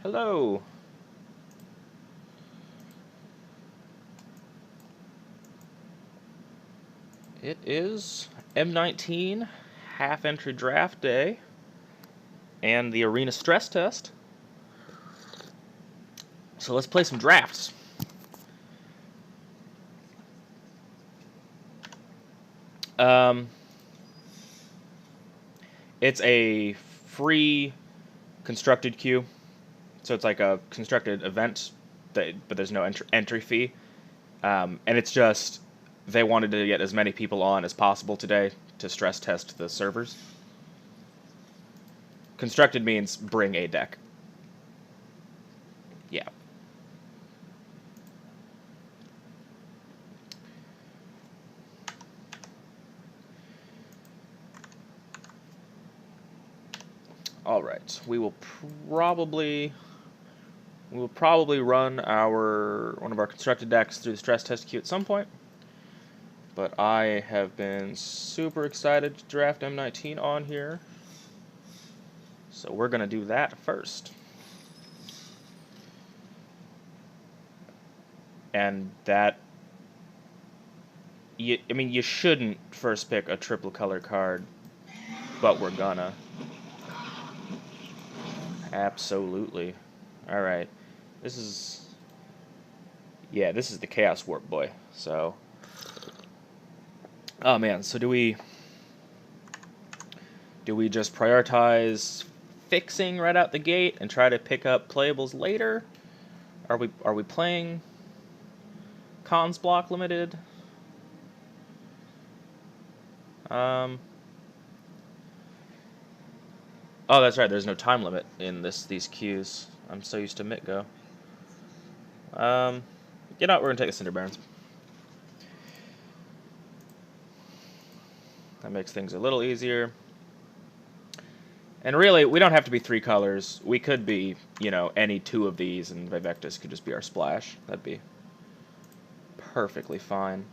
Hello. It is M19 half-entry draft day and the Arena stress test. So let's play some drafts. It's a free constructed queue, so it's like a constructed event, but there's no entry fee. And it's just they wanted to get as many people on as possible today to stress test the servers. Constructed means bring a deck. Yeah. All right. We will probably run one of our constructed decks through the stress test queue at some point. But I have been super excited to draft M19 on here. So we're going to do that first. And that, you shouldn't first pick a triple color card, but we're gonna. Absolutely. Alright. This is the Chaos Warp Boy. So, oh man, so do we just prioritize fixing right out the gate and try to pick up playables later? Are we playing cons block limited? Oh, that's right. There's no time limit in these queues. I'm so used to Mitgo. You know what? We're gonna take the Cinder Barons. That makes things a little easier. And really, we don't have to be 3 colors. We could be, any 2 of these, and Vivectus could just be our splash. That'd be perfectly fine.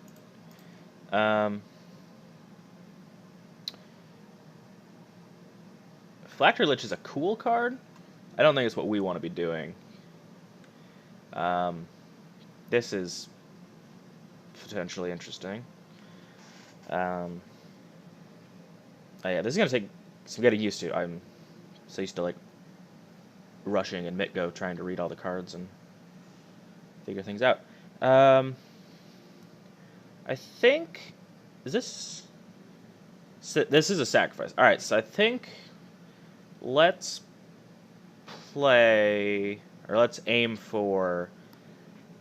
Phylactery Lich is a cool card. I don't think it's what we want to be doing. This is potentially interesting. Oh yeah, this is going to take some getting used to. I'm so used to, like, rushing and Mitgo trying to read all the cards and figure things out. I think... This is a sacrifice. Alright, so I think... Let's aim for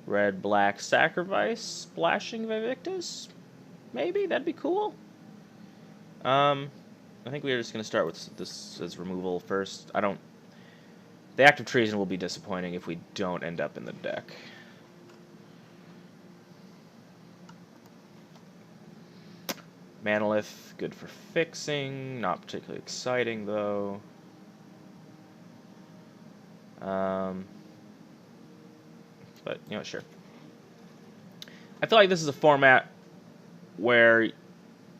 red-black sacrifice, splashing Vivectus. Maybe that'd be cool. I think we're just gonna start with this as removal first. The Act of Treason will be disappointing if we don't end up in the deck. Manolith, good for fixing. Not particularly exciting though. But, sure. I feel like this is a format where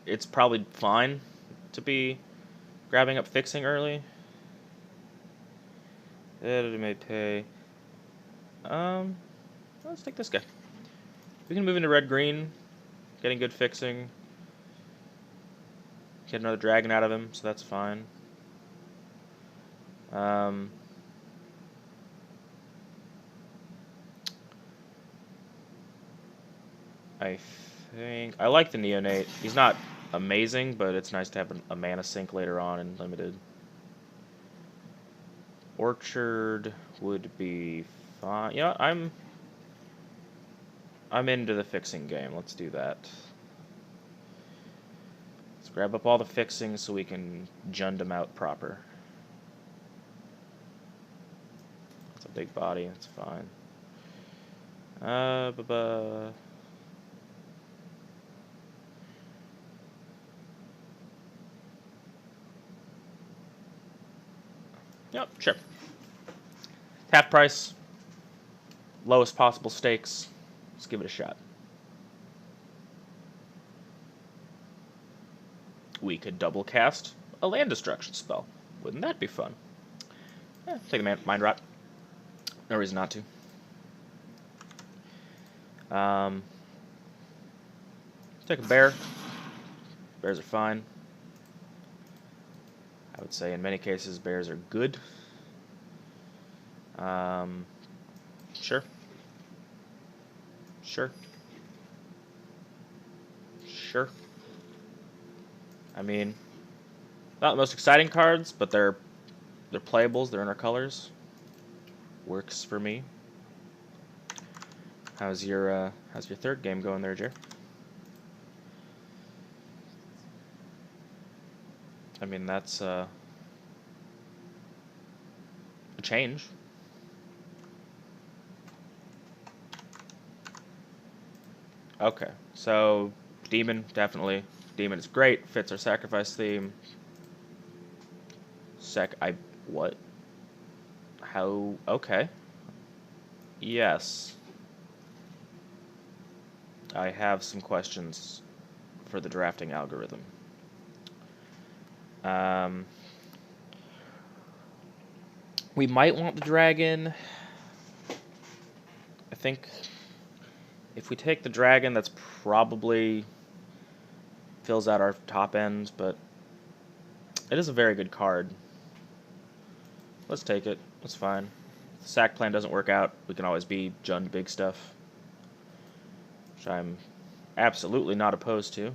it's probably fine to be grabbing up fixing early. It may pay. Let's take this guy. We can move into red-green, getting good fixing. Get another dragon out of him, so that's fine. I think I like the Neonate. He's not amazing, but it's nice to have a mana sink later on in limited. Orchard would be fine. I'm into the fixing game. Let's do that. Let's grab up all the fixing so we can jund them out proper. It's a big body. It's fine. Yep, sure. Half price. Lowest possible stakes. Let's give it a shot. We could double cast a land destruction spell. Wouldn't that be fun? Take a Mind Rot. No reason not to. Take a bear. Bears are fine. I would say in many cases bears are good. Sure. Sure. Sure. I mean, not the most exciting cards, but they're playables. They're in our colors. Works for me. How's your third game going there, Jer? I mean, that's a change. Okay, so Demon, definitely. Demon is great, fits our sacrifice theme. What? How? Okay. Yes. I have some questions for the drafting algorithm. We might want the dragon. I think if we take the dragon, that's probably fills out our top end, but it is a very good card. Let's take it. That's fine. If the sack plan doesn't work out, we can always be Jund big stuff, which I'm absolutely not opposed to.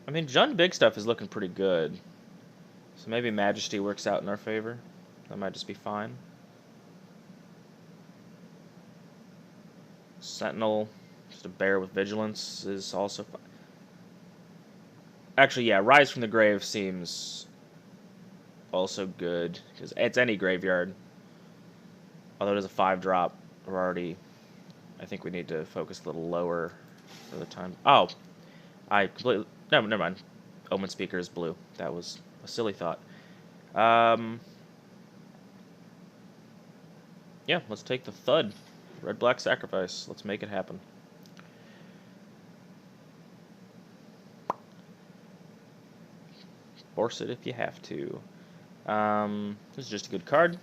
I mean, Jund big stuff is looking pretty good. So maybe Majesty works out in our favor. That might just be fine. Sentinel, just a bear with vigilance, is also fine. Actually, yeah, Rise from the Grave seems also good, because it's any graveyard. Although it is a 5-drop, we're already... I think we need to focus a little lower for the time. Oh, I completely... Never mind. Omen Speaker is blue. That was a silly thought. Yeah, let's take the Thud. Red-black sacrifice. Let's make it happen. Force it if you have to. This is just a good card.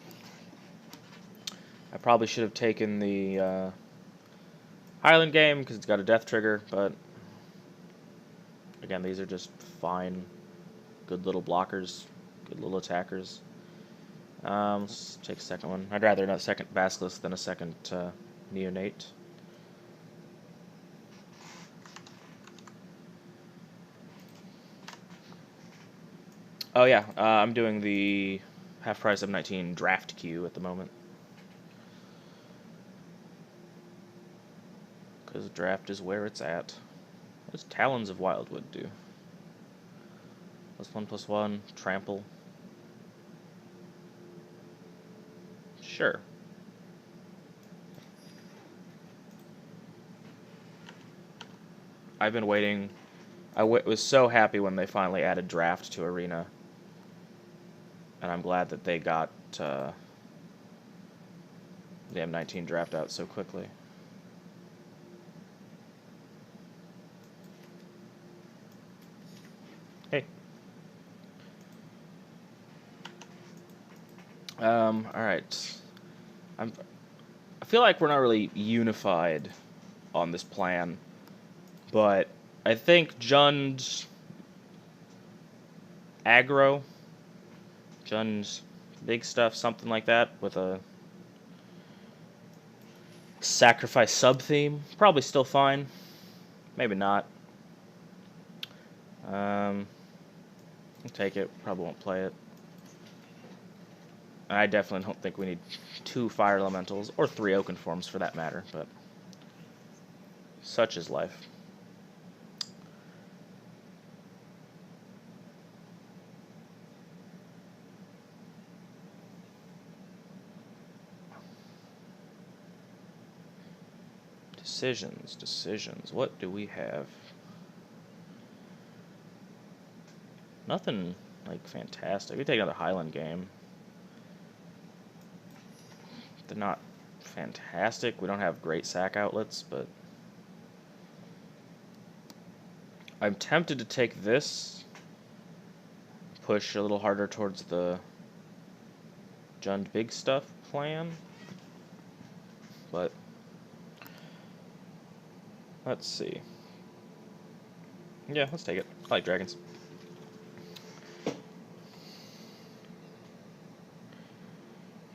I probably should have taken the Highland game because it's got a death trigger, but again, these are just fine, good little blockers, good little attackers. Let's take a second one. I'd rather a second Basilisk than a second Neonate. Oh yeah, I'm doing the half price of 19 draft queue at the moment. Because draft is where it's at. What does Talons of Wildwood do? +1/+1, trample. Sure. I've been waiting. I was so happy when they finally added draft to Arena. And I'm glad that they got the M19 draft out so quickly. Hey. All right. I feel like we're not really unified on this plan, but I think Jund's aggro, Jund's big stuff, something like that, with a sacrifice sub-theme, probably still fine. Maybe not. I'll take it. Probably won't play it. I definitely don't think we need 2 fire elementals, or 3 Oakenforms for that matter, but such is life. Decisions. What do we have? Nothing, like, fantastic. We take another Highland game. They're not fantastic. We don't have great sack outlets, but I'm tempted to take this, push a little harder towards the Jund Big Stuff plan, but let's see. Yeah, let's take it. I like dragons.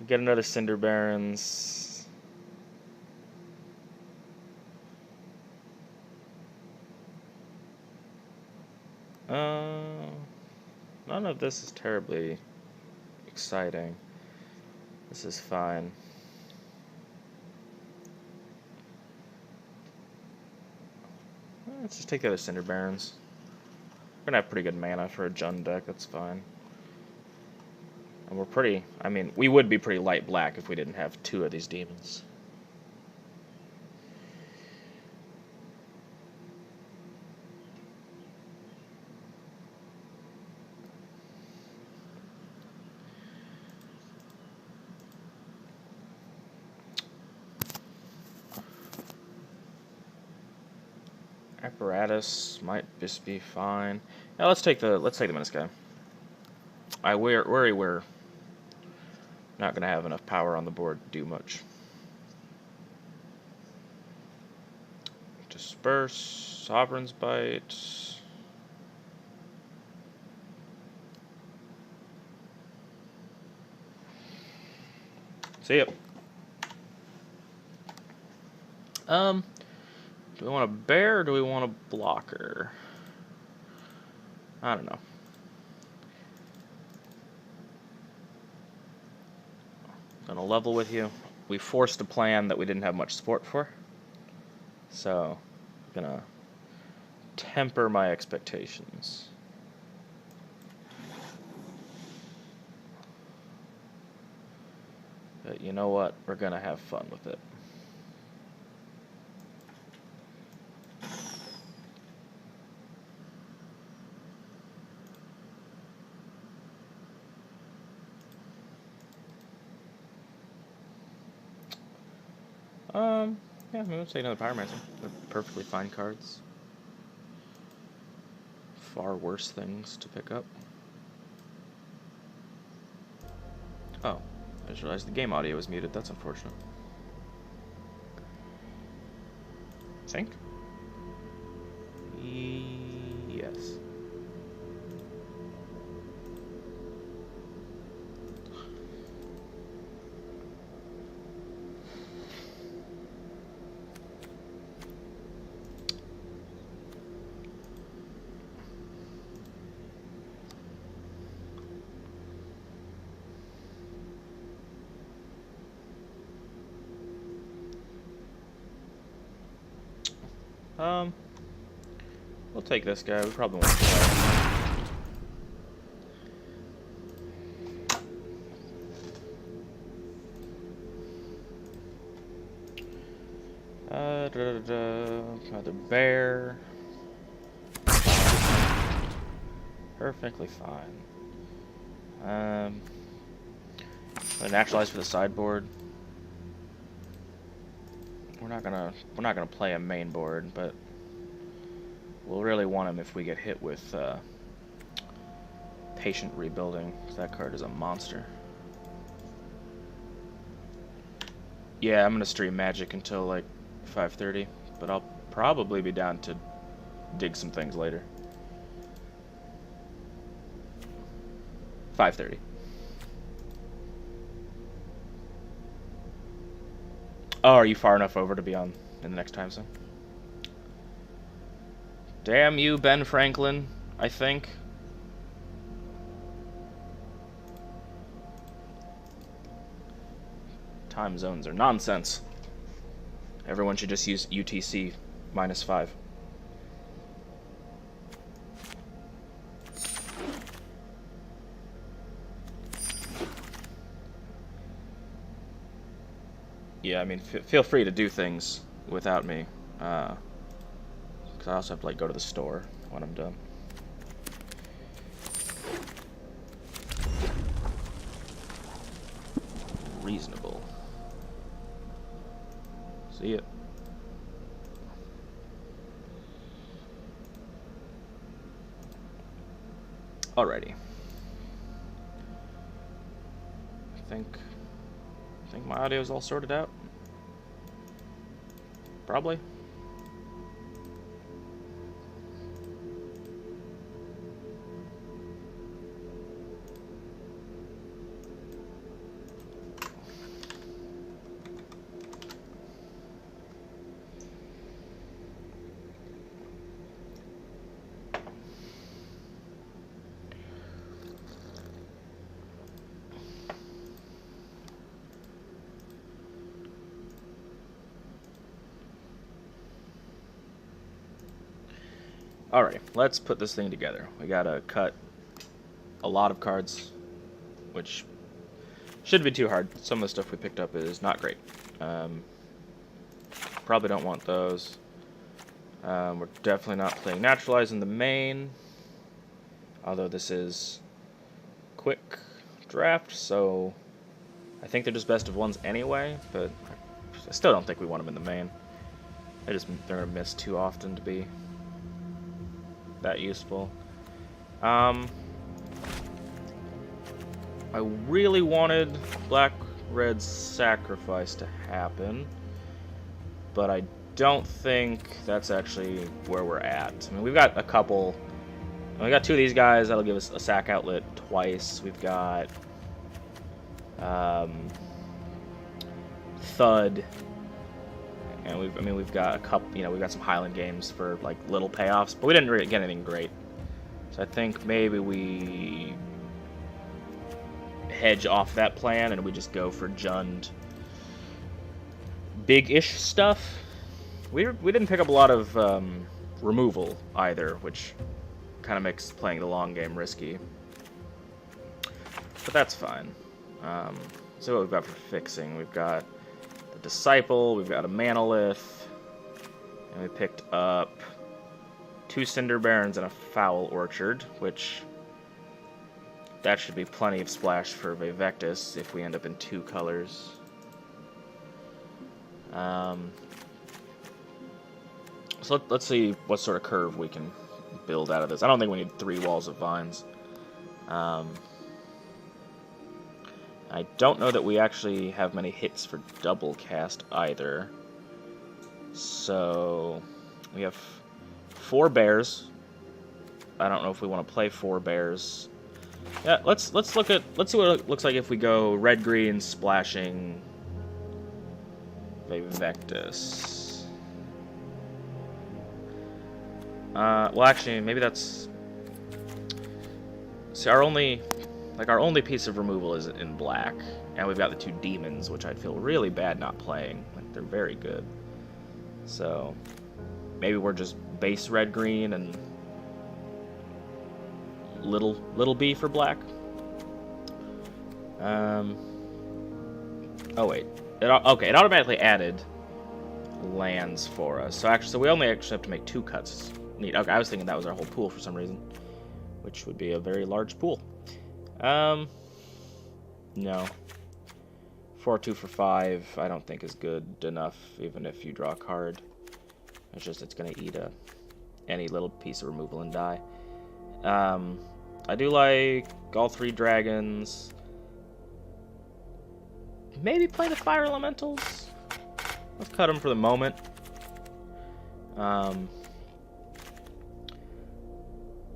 Get another Cinder Barons. None of this is terribly exciting. This is fine. Let's just take the other Cinder Barons. We're gonna have pretty good mana for a Jund deck, that's fine. And we're pretty, I mean, we would be pretty light black if we didn't have two of these demons. Apparatus might just be fine. Now let's take the Menace guy. I worry we're not gonna have enough power on the board to do much. Disperse, Sovereign's Bite. See ya. Do we want a bear or do we want a blocker? I don't know. Gonna level with you. We forced a plan that we didn't have much support for. So, gonna temper my expectations. But you know what? We're gonna have fun with it. Yeah, maybe let's take another Pyromancer. They're perfectly fine cards. Far worse things to pick up. Oh, I just realized the game audio was muted. That's unfortunate. Think? Yes. We'll take this guy. We probably won't play. Another bear. Perfectly fine. Naturalize for the sideboard. We're not gonna play a main board, but we'll really want him if we get hit with Patient Rebuilding, because that card is a monster. Yeah, I'm gonna stream Magic until like 5:30, but I'll probably be down to dig some things later. 5:30. Oh, are you far enough over to be on in the next time zone? Damn you, Ben Franklin, I think. Time zones are nonsense. Everyone should just use UTC -5. Yeah, I mean, feel free to do things without me. Because I also have to, like, go to the store when I'm done. Reasonable. See ya. Alrighty. I think my audio is all sorted out. Probably. Alright, let's put this thing together. We gotta cut a lot of cards, which shouldn't be too hard. Some of the stuff we picked up is not great. Probably don't want those. We're definitely not playing Naturalize in the main, although this is quick draft, so I think they're just best of ones anyway, but I still don't think we want them in the main. They're gonna miss too often to be that useful. I really wanted Black-Red Sacrifice to happen, but I don't think that's actually where we're at. I mean, we've got a couple. We got two of these guys that'll give us a sack outlet twice. We've got Thud, and we've got a couple. We've got some Highland games for like little payoffs, but we didn't really get anything great. So I think maybe we hedge off that plan and we just go for Jund big-ish stuff. We didn't pick up a lot of removal either, which kind of makes playing the long game risky. But that's fine. So what we've got for fixing, we've got the Disciple, we've got a Manolith, and we picked up 2 Cinder Barons and a Foul Orchard, which that should be plenty of splash for Vivectus if we end up in 2 colors. So let's see what sort of curve we can build out of this. I don't think we need 3 walls of vines. I don't know that we actually have many hits for double cast either. So we have 4 bears. I don't know if we want to play 4 bears. Yeah, let's see what it looks like if we go red-green splashing Vivectus. Well, actually, maybe that's. See, our only piece of removal is in black, and we've got the 2 demons, which I'd feel really bad not playing. Like, they're very good. So maybe we're just base red-green and little B for black. Oh wait, it automatically added lands for us. So we only actually have to make 2 cuts. Neat. Okay, I was thinking that was our whole pool for some reason, which would be a very large pool. No. 4-2 for 5, I don't think is good enough, even if you draw a card. It's gonna eat any little piece of removal and die. I do like all 3 dragons. Maybe play the fire elementals. Let's cut them for the moment.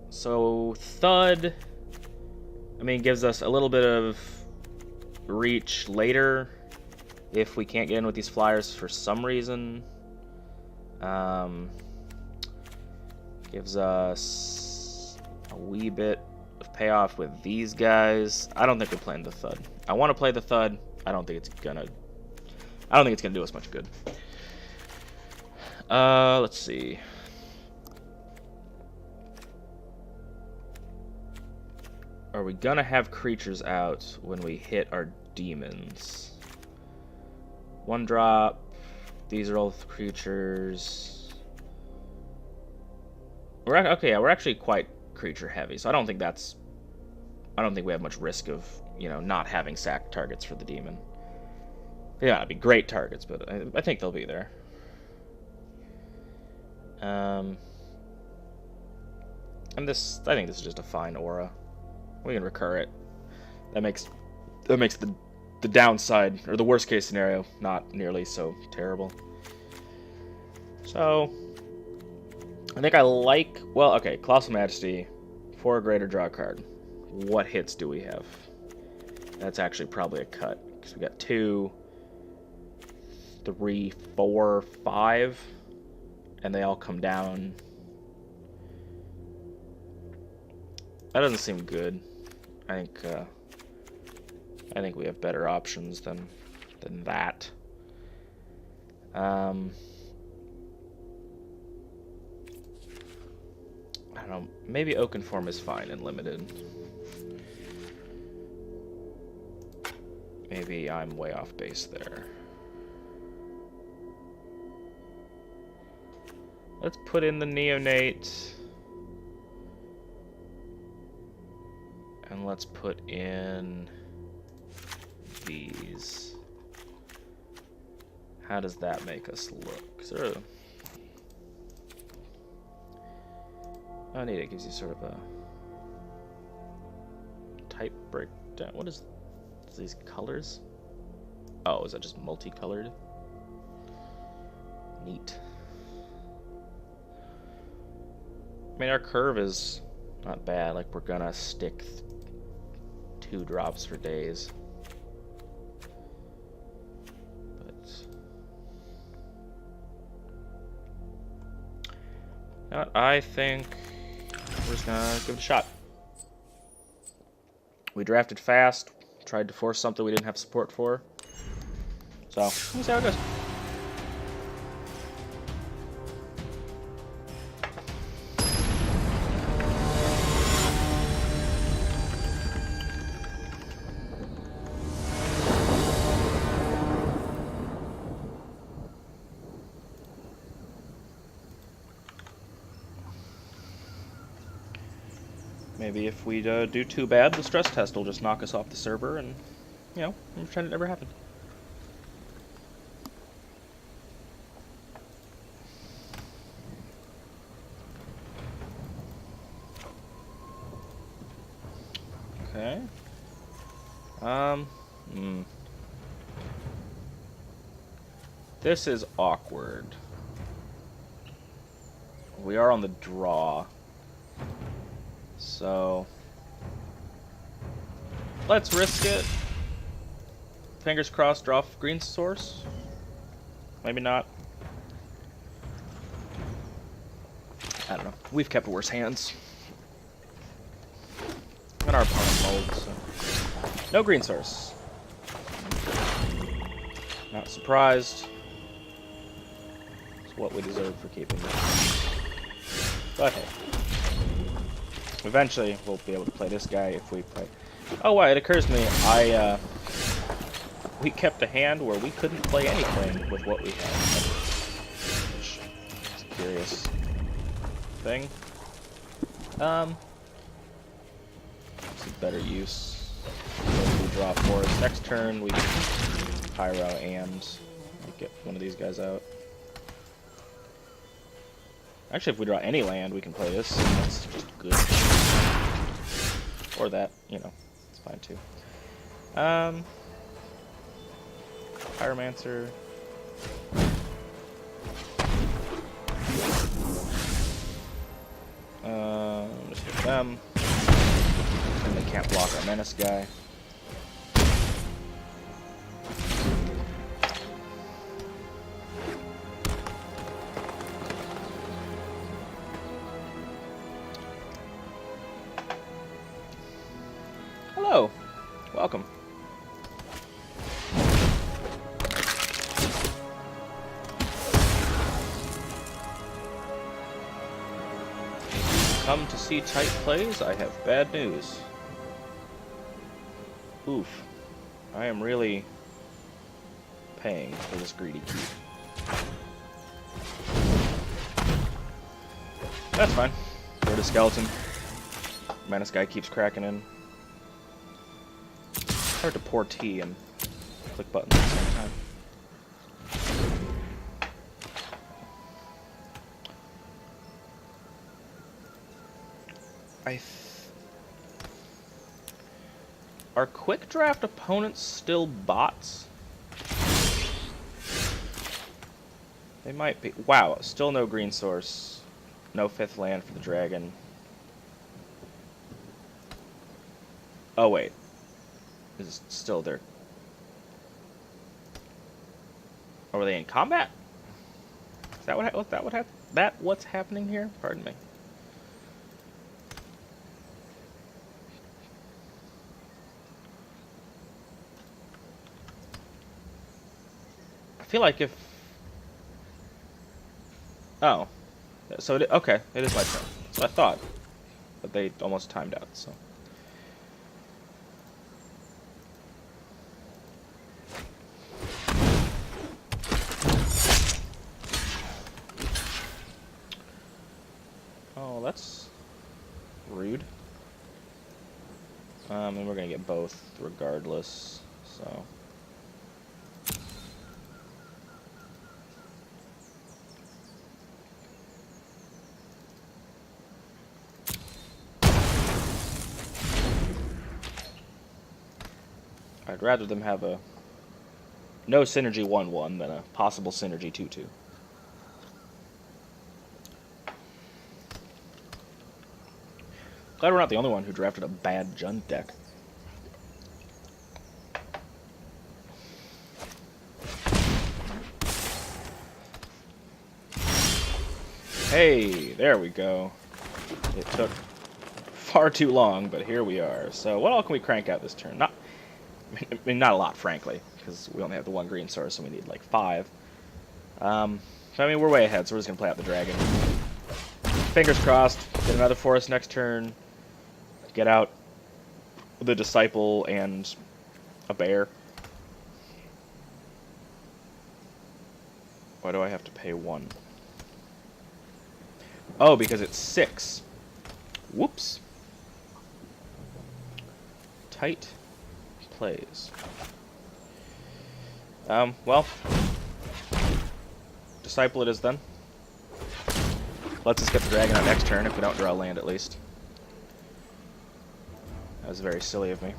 So Thud, gives us a little bit of reach later if we can't get in with these flyers for some reason. Gives us a wee bit of payoff with these guys. I don't think we're playing the Thud. I want to play the Thud. I don't think it's gonna do us much good. Let's see. Are we gonna have creatures out when we hit our demons? 1 drop. These are all creatures. We're actually quite creature heavy, so I don't think we have much risk of, not having sack targets for the demon. They might not be great targets, but I think they'll be there. And this, I think this is just a fine aura. We can recur it. That makes the downside, or the worst case scenario, not nearly so terrible. So, I think I like, well, okay, Colossal Majesty, 4 or greater, draw a card. What hits do we have? That's actually probably a cut, because we got 2, 3, 4, 5, and they all come down. That doesn't seem good. I think we have better options than that. I don't know. Maybe Oakenform is fine and limited. Maybe I'm way off base there. Let's put in the Neonate. And let's put in these. How does that make us look? Sort of. Oh, neat. It gives you sort of a type breakdown. What is these colors? Oh, is that just multicolored? Neat. I mean, our curve is not bad. Like, we're gonna stick 2 drops for days. But I think we're just gonna give it a shot. We drafted fast, tried to force something we didn't have support for. So, we'll see how it goes. Maybe if we do too bad, the stress test will just knock us off the server, and, you know, I'm pretend it never happened. Okay. This is awkward. We are on the draw. So, let's risk it. Fingers crossed, draw green source. Maybe not. I don't know. We've kept worse hands. And our opponent molds, so. No green source. Not surprised. It's what we deserve for keeping it. But hey. Eventually, we'll be able to play this guy if we play. Oh, wow, it occurs to me, we kept a hand where we couldn't play anything with what we had. Which is a curious thing. It's a better use. We draw 4. Next turn, we can Pyro and get one of these guys out. Actually, if we draw any land, we can play this. That's just good. Or that, you know, it's fine too. Pyromancer. Just hit them. And they can't block our menace guy. Hello. Welcome. Come to see tight plays? I have bad news. Oof. I am really paying for this greedy keep. That's fine. Throw the skeleton. Menace guy keeps cracking in. It's hard to pour tea and click buttons at the same time. Are quick draft opponents still bots? They might be. Wow, still no green source. No 5th land for the dragon. Oh, wait. Is it still there? Are they in combat? Is that what's happening here? Pardon me. I feel like if... Oh. So, okay. It is my turn. That's what I thought. But they almost timed out, so... Oh, that's rude. And we're gonna get both regardless, so... I'd rather them have a no synergy 1-1 than a possible synergy 2-2. Glad we're not the only one who drafted a bad Jund deck. Hey, there we go. It took far too long, but here we are. So what all can we crank out this turn? Not a lot, frankly, because we only have the 1 green source, and we need like 5. So, I mean, we're way ahead, so we're just going to play out the dragon. Fingers crossed, get another forest next turn, get out the disciple and a bear. Why do I have to pay 1? Oh, because it's 6. Whoops. Tight plays. Well, disciple it is then. Let's just get the dragon out next turn if we don't draw land at least. That was very silly of me.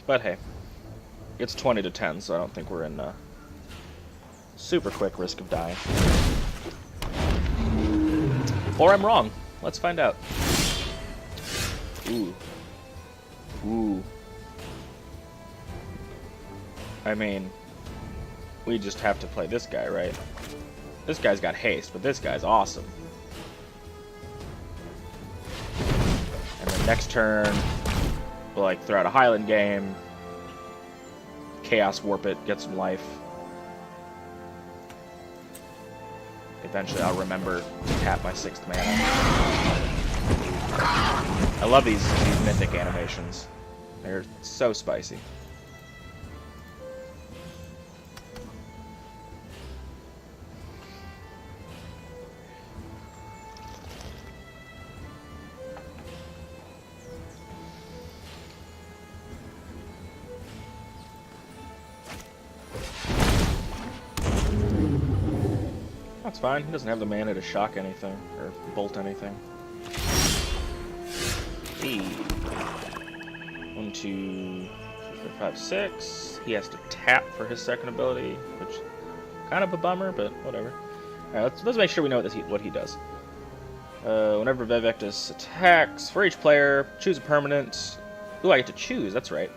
But hey, it's 20-10, so I don't think we're in super quick risk of dying. Or I'm wrong. Let's find out. Ooh. Ooh. I mean, we just have to play this guy, right? This guy's got haste, but this guy's awesome. And then next turn, we'll like throw out a Highland game, Chaos Warp it, get some life. Eventually I'll remember to tap my 6th mana. I love these mythic animations. They're so spicy. That's fine. He doesn't have the mana to shock anything or bolt anything. 1, 2, 3, 4, 5, 6. He has to tap for his second ability, which kind of a bummer, but whatever. All right, let's make sure we know what he does. Whenever Vivectus attacks, for each player, choose a permanent. Ooh, I get to choose. That's right.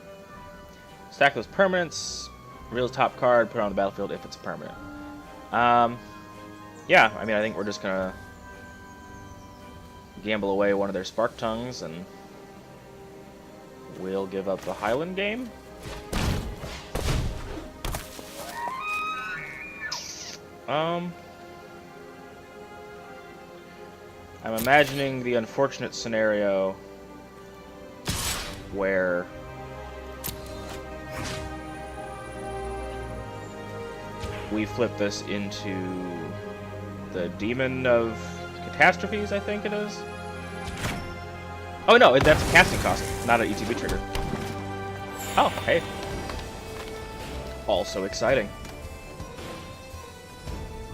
Stack those permanents. Reveal the top card. Put it on the battlefield if it's a permanent. Yeah, I mean, I think we're just gonna gamble away one of their Spark Tongues, and we'll give up the Highland game. I'm imagining the unfortunate scenario where we flip this into the Demon of Catastrophes, I think it is. Oh no, that's a casting cost, not an ETB trigger. Oh, hey. Also exciting.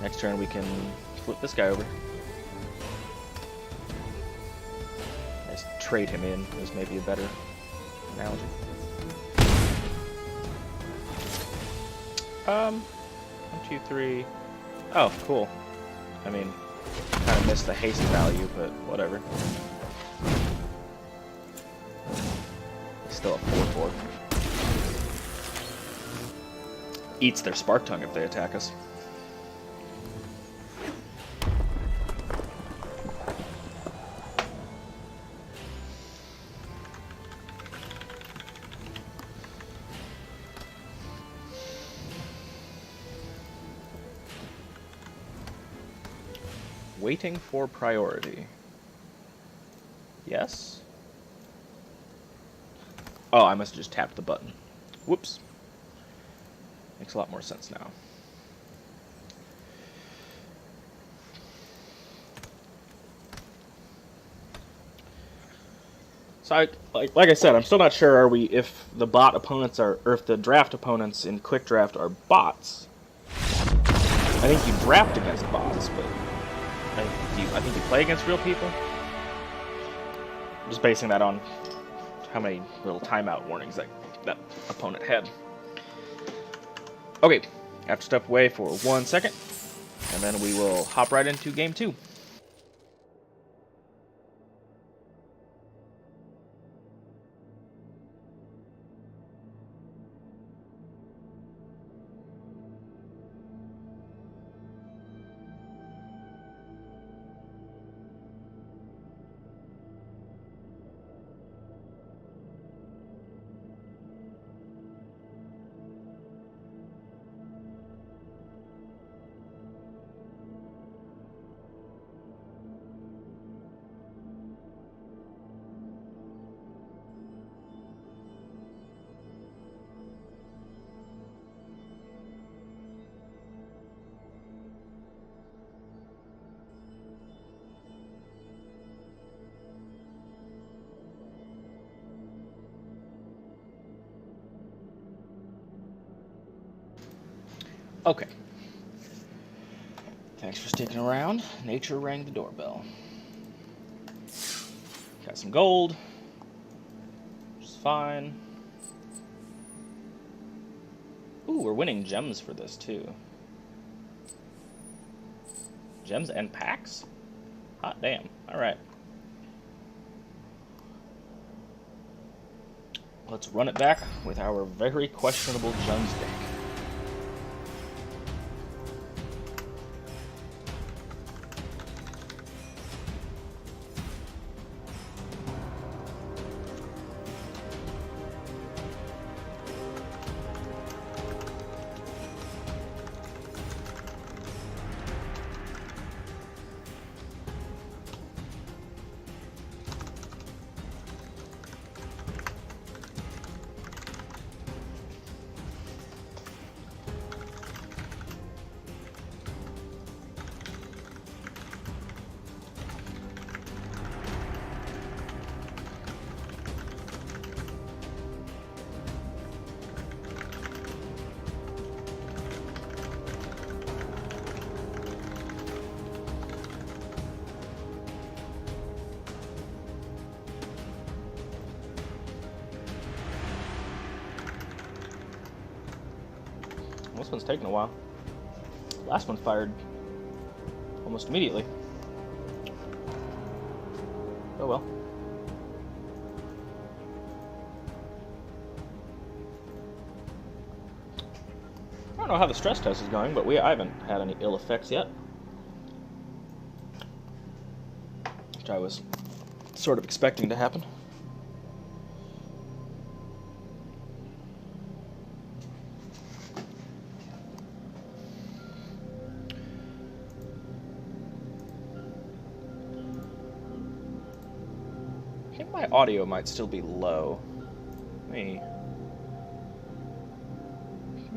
Next turn we can flip this guy over. Just trade him in is maybe a better analogy. 1, 2, 3. Oh, cool. I mean, kind of missed the haste value, but whatever. Still a 4/4. Eats their Spark Tongue if they attack us. Waiting for priority. Yes? Oh, I must have just tapped the button. Whoops. Makes a lot more sense now. So, like I said, I'm still not sure if the bot opponents or if the draft opponents in Quick Draft are bots. I think you draft against bots, but I think you play against real people. Just basing that on how many little timeout warnings that opponent had. Okay, I have to step away for 1 second, and then we will hop right into game 2. Okay. Thanks for sticking around. Nature rang the doorbell. Got some gold, which is fine. Ooh, we're winning gems for this, too. Gems and packs? Hot damn. Alright. Let's run it back with our very questionable gems deck. This one's taking a while. Last one fired almost immediately. Oh well. I don't know how the stress test is going, but I haven't had any ill effects yet. Which I was sort of expecting to happen. I think my audio might still be low. Let me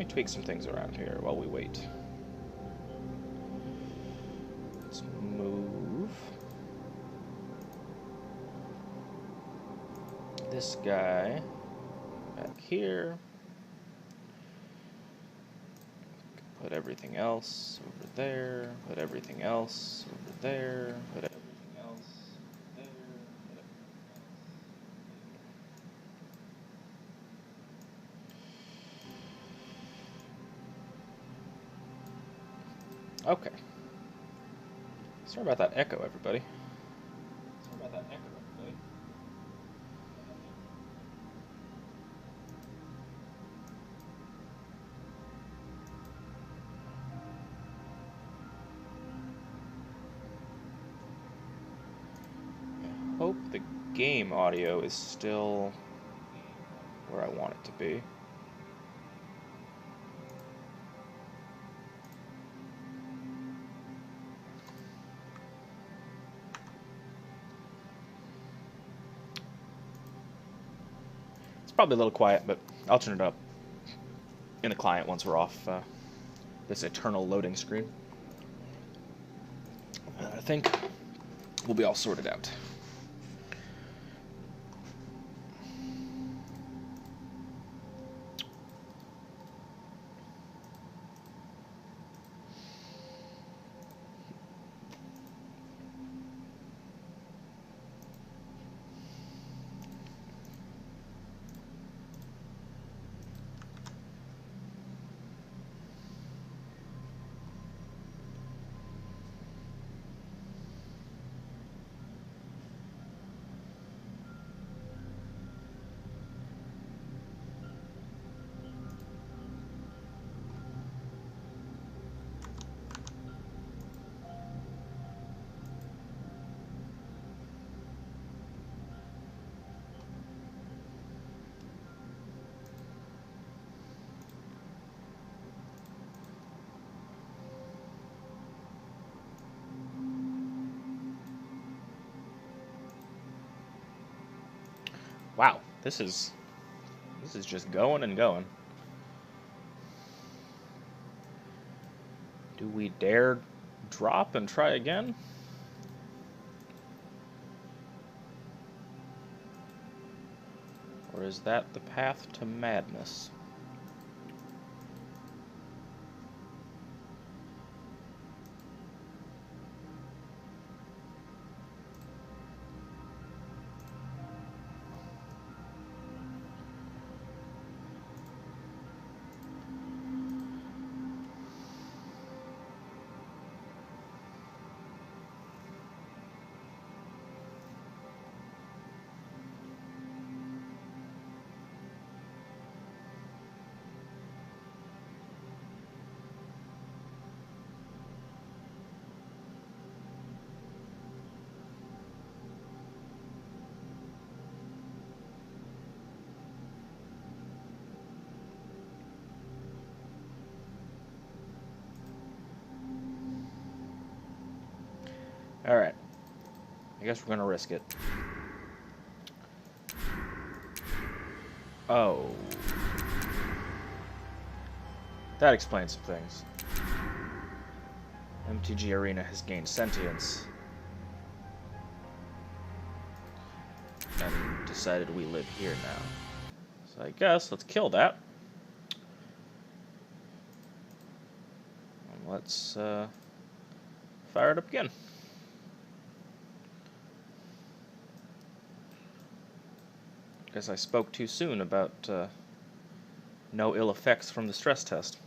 tweak some things around here while we wait. Let's move this guy back here. Put everything else over there. Put everything else over there. Put everything else there. Put everything else. Okay. Sorry about that echo, everybody. Sorry about that echo, everybody. I hope the game audio is still where I want it to be. It's probably a little quiet, but I'll turn it up in the client once we're off this eternal loading screen. I think we'll be all sorted out. Wow, this is just going and going. Do we dare drop and try again? Or is that the path to madness? Alright. I guess we're gonna risk it. Oh. That explains some things. MTG Arena has gained sentience. And decided we live here now. So I guess let's kill that. And let's fire it up again. Guess I spoke too soon about no ill effects from the stress test.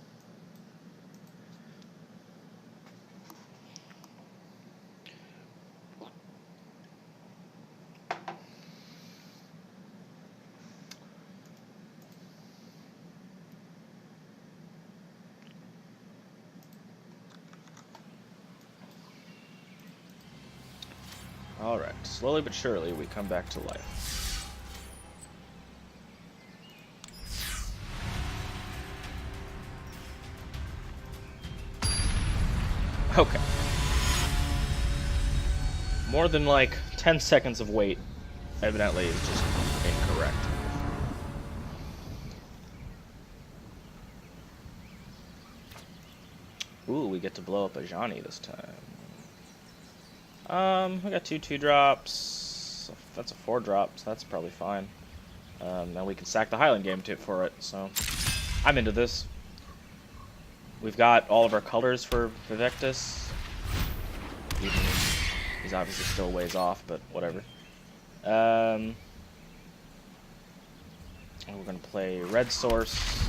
Alright, slowly but surely we come back to life. Okay. More than like 10 seconds of wait, evidently, is just incorrect. Ooh, we get to blow up a Johnny this time. We got 2 2-drops. That's a 4-drop, so that's probably fine. Now we can sack the Highland game tip for it, so I'm into this. We've got all of our colors for Vivectus. He's obviously still ways off, but whatever. We're going to play Red Source.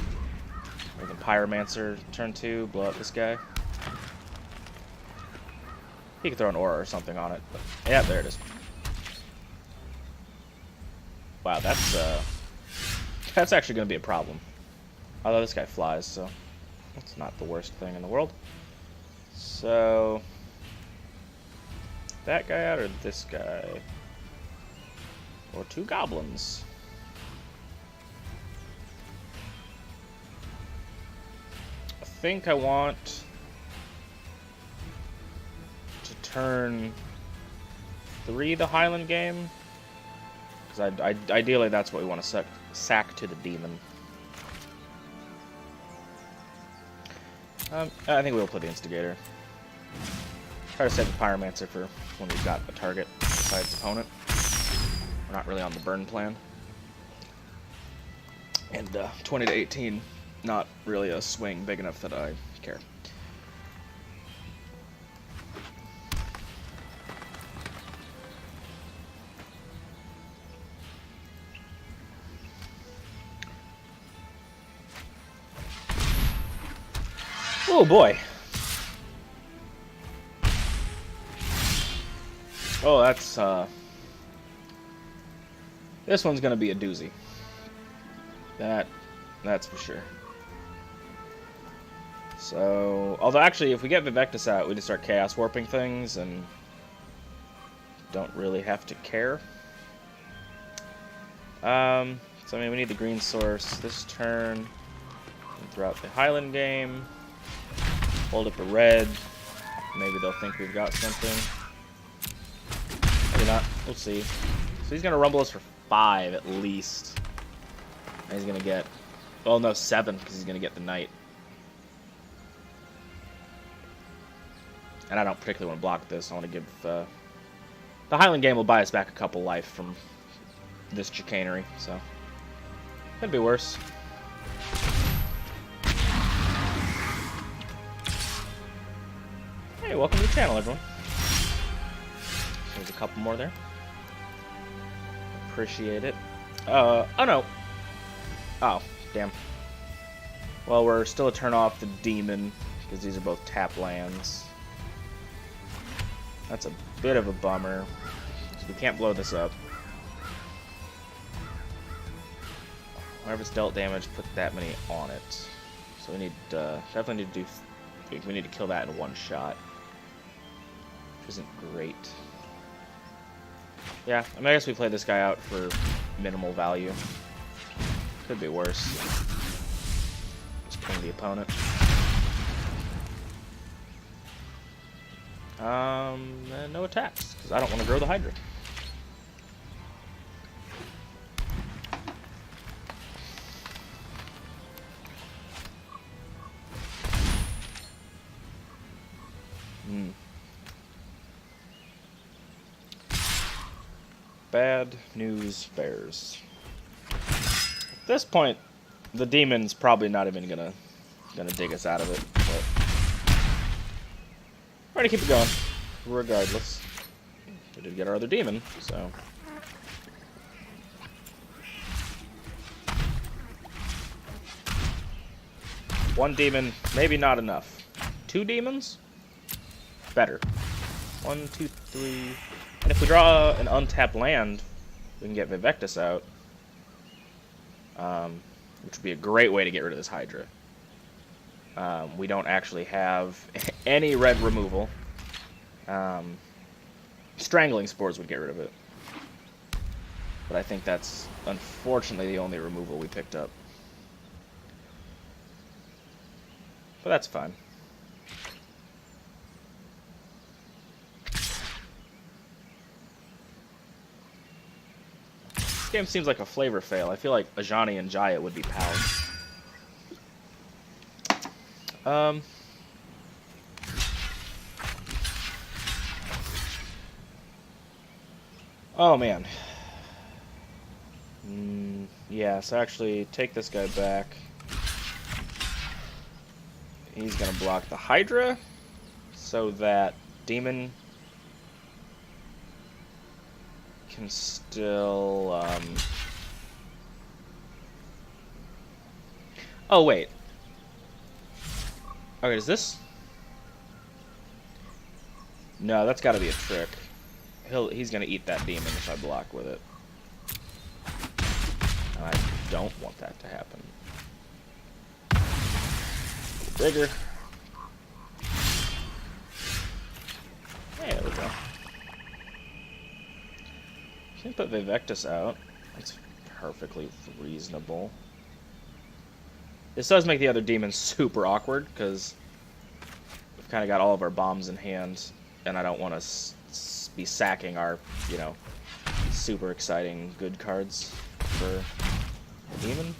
We can Pyromancer turn 2, blow up this guy. He could throw an aura or something on it. But yeah, there it is. Wow, that's actually going to be a problem. Although this guy flies, so that's not the worst thing in the world. So that guy out or this guy? Or 2 goblins. I think I want to turn 3 the Highland game. Because ideally that's what we want to sack to the demon. I think we'll play the Instigator. Try to save the Pyromancer for when we've got a target besides opponent. We're not really on the burn plan. And 20 to 18, not really a swing big enough that I care. Oh boy. Oh, that's this one's gonna be a doozy. That's for sure. So, although actually, if we get Vivectus out, we just start Chaos Warping things and don't really have to care. So I mean, we need the green source this turn and throughout the Highland game. Hold up a red. Maybe they'll think we've got something. Maybe not. We'll see. So he's gonna rumble us for 5 at least. And he's gonna get, well, no, 7 because he's gonna get the knight. And I don't particularly want to block this. I want to give the Highland game will buy us back a couple life from this chicanery. So could be worse. Hey, welcome to the channel, everyone. There's a couple more there. Appreciate it. Oh no. Oh, damn. Well, we're still a turn off the demon, because these are both tap lands. That's a bit of a bummer. So we can't blow this up. Whenever it's dealt damage, put that many on it. So we need, definitely need to do, we need to kill that in one shot. Which isn't great. Yeah, I mean, I guess we play this guy out for minimal value. Could be worse. Just ping the opponent. And no attacks, because I don't want to grow the Hydra. Bad news bears. At this point, the demon's probably not even gonna dig us out of it. But we're gonna keep it going, regardless. We did get our other demon, so. One demon, maybe not enough. 2 demons? Better. 1, 2, 3. And if we draw an untapped land, we can get Vivectus out. Which would be a great way to get rid of this Hydra. We don't actually have any red removal. Strangling Spores would get rid of it. But I think that's, unfortunately, the only removal we picked up. But that's fine. This game seems like a flavor fail. I feel like Ajani and Jaya would be pals. Oh, man. Yeah, so actually, take this guy back. He's going to block the Hydra so that Demon can still... Oh, wait. Okay, is this... No, that's got to be a trick. He's going to eat that Demon if I block with it. And I don't want that to happen. Bigger. Hey, there we go. Can put Vivectus out. That's perfectly reasonable. This does make the other demons super awkward, because we've kind of got all of our bombs in hand, and I don't want to be sacking our, you know, super exciting good cards for the demon.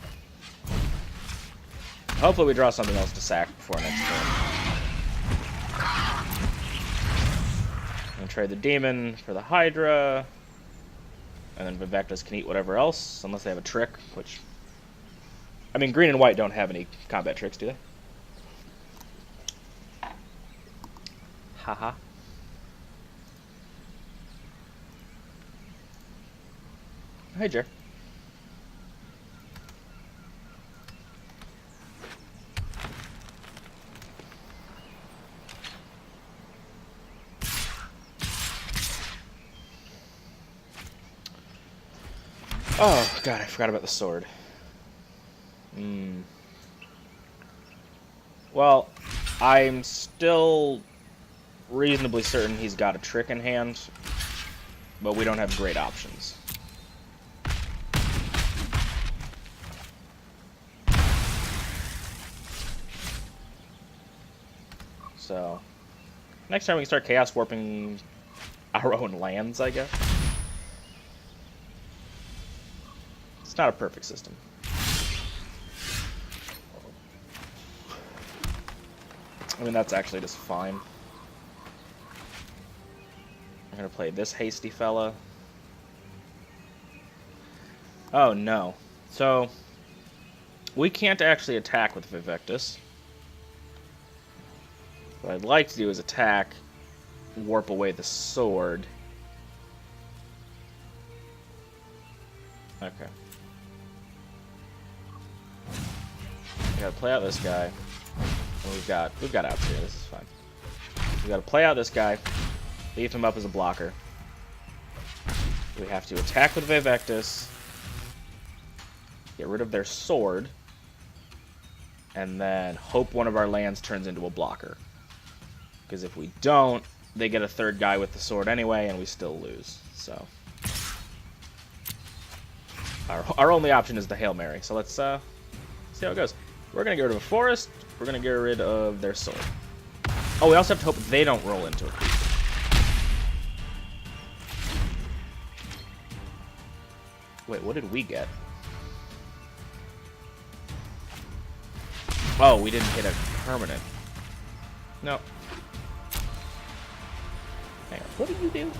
Hopefully we draw something else to sack before next turn. And trade the demon for the Hydra. And then Vivectus can eat whatever else, unless they have a trick, which... I mean, green and white don't have any combat tricks, do they? Haha. Hey, Jer. Oh, God, I forgot about the sword. Well, I'm still reasonably certain he's got a trick in hand, but we don't have great options. So, next time we can start Chaos Warping our own lands, I guess. It's not a perfect system. I mean, that's actually just fine. I'm gonna play this hasty fella. Oh, no. So, we can't actually attack with Vivectus. What I'd like to do is attack, warp away the sword. Okay. I gotta play out this guy. And we've got outs here, this is fine. We gotta play out this guy, leave him up as a blocker. We have to attack with Vivectus, get rid of their sword, and then hope one of our lands turns into a blocker. Because if we don't, they get a third guy with the sword anyway, and we still lose. So our only option is the Hail Mary. So let's see how it goes. We're gonna get rid of a forest. We're gonna get rid of their sword. Oh, we also have to hope they don't roll into a creature. Wait, what did we get? Oh, we didn't hit a permanent. No. Hang on, what did you do?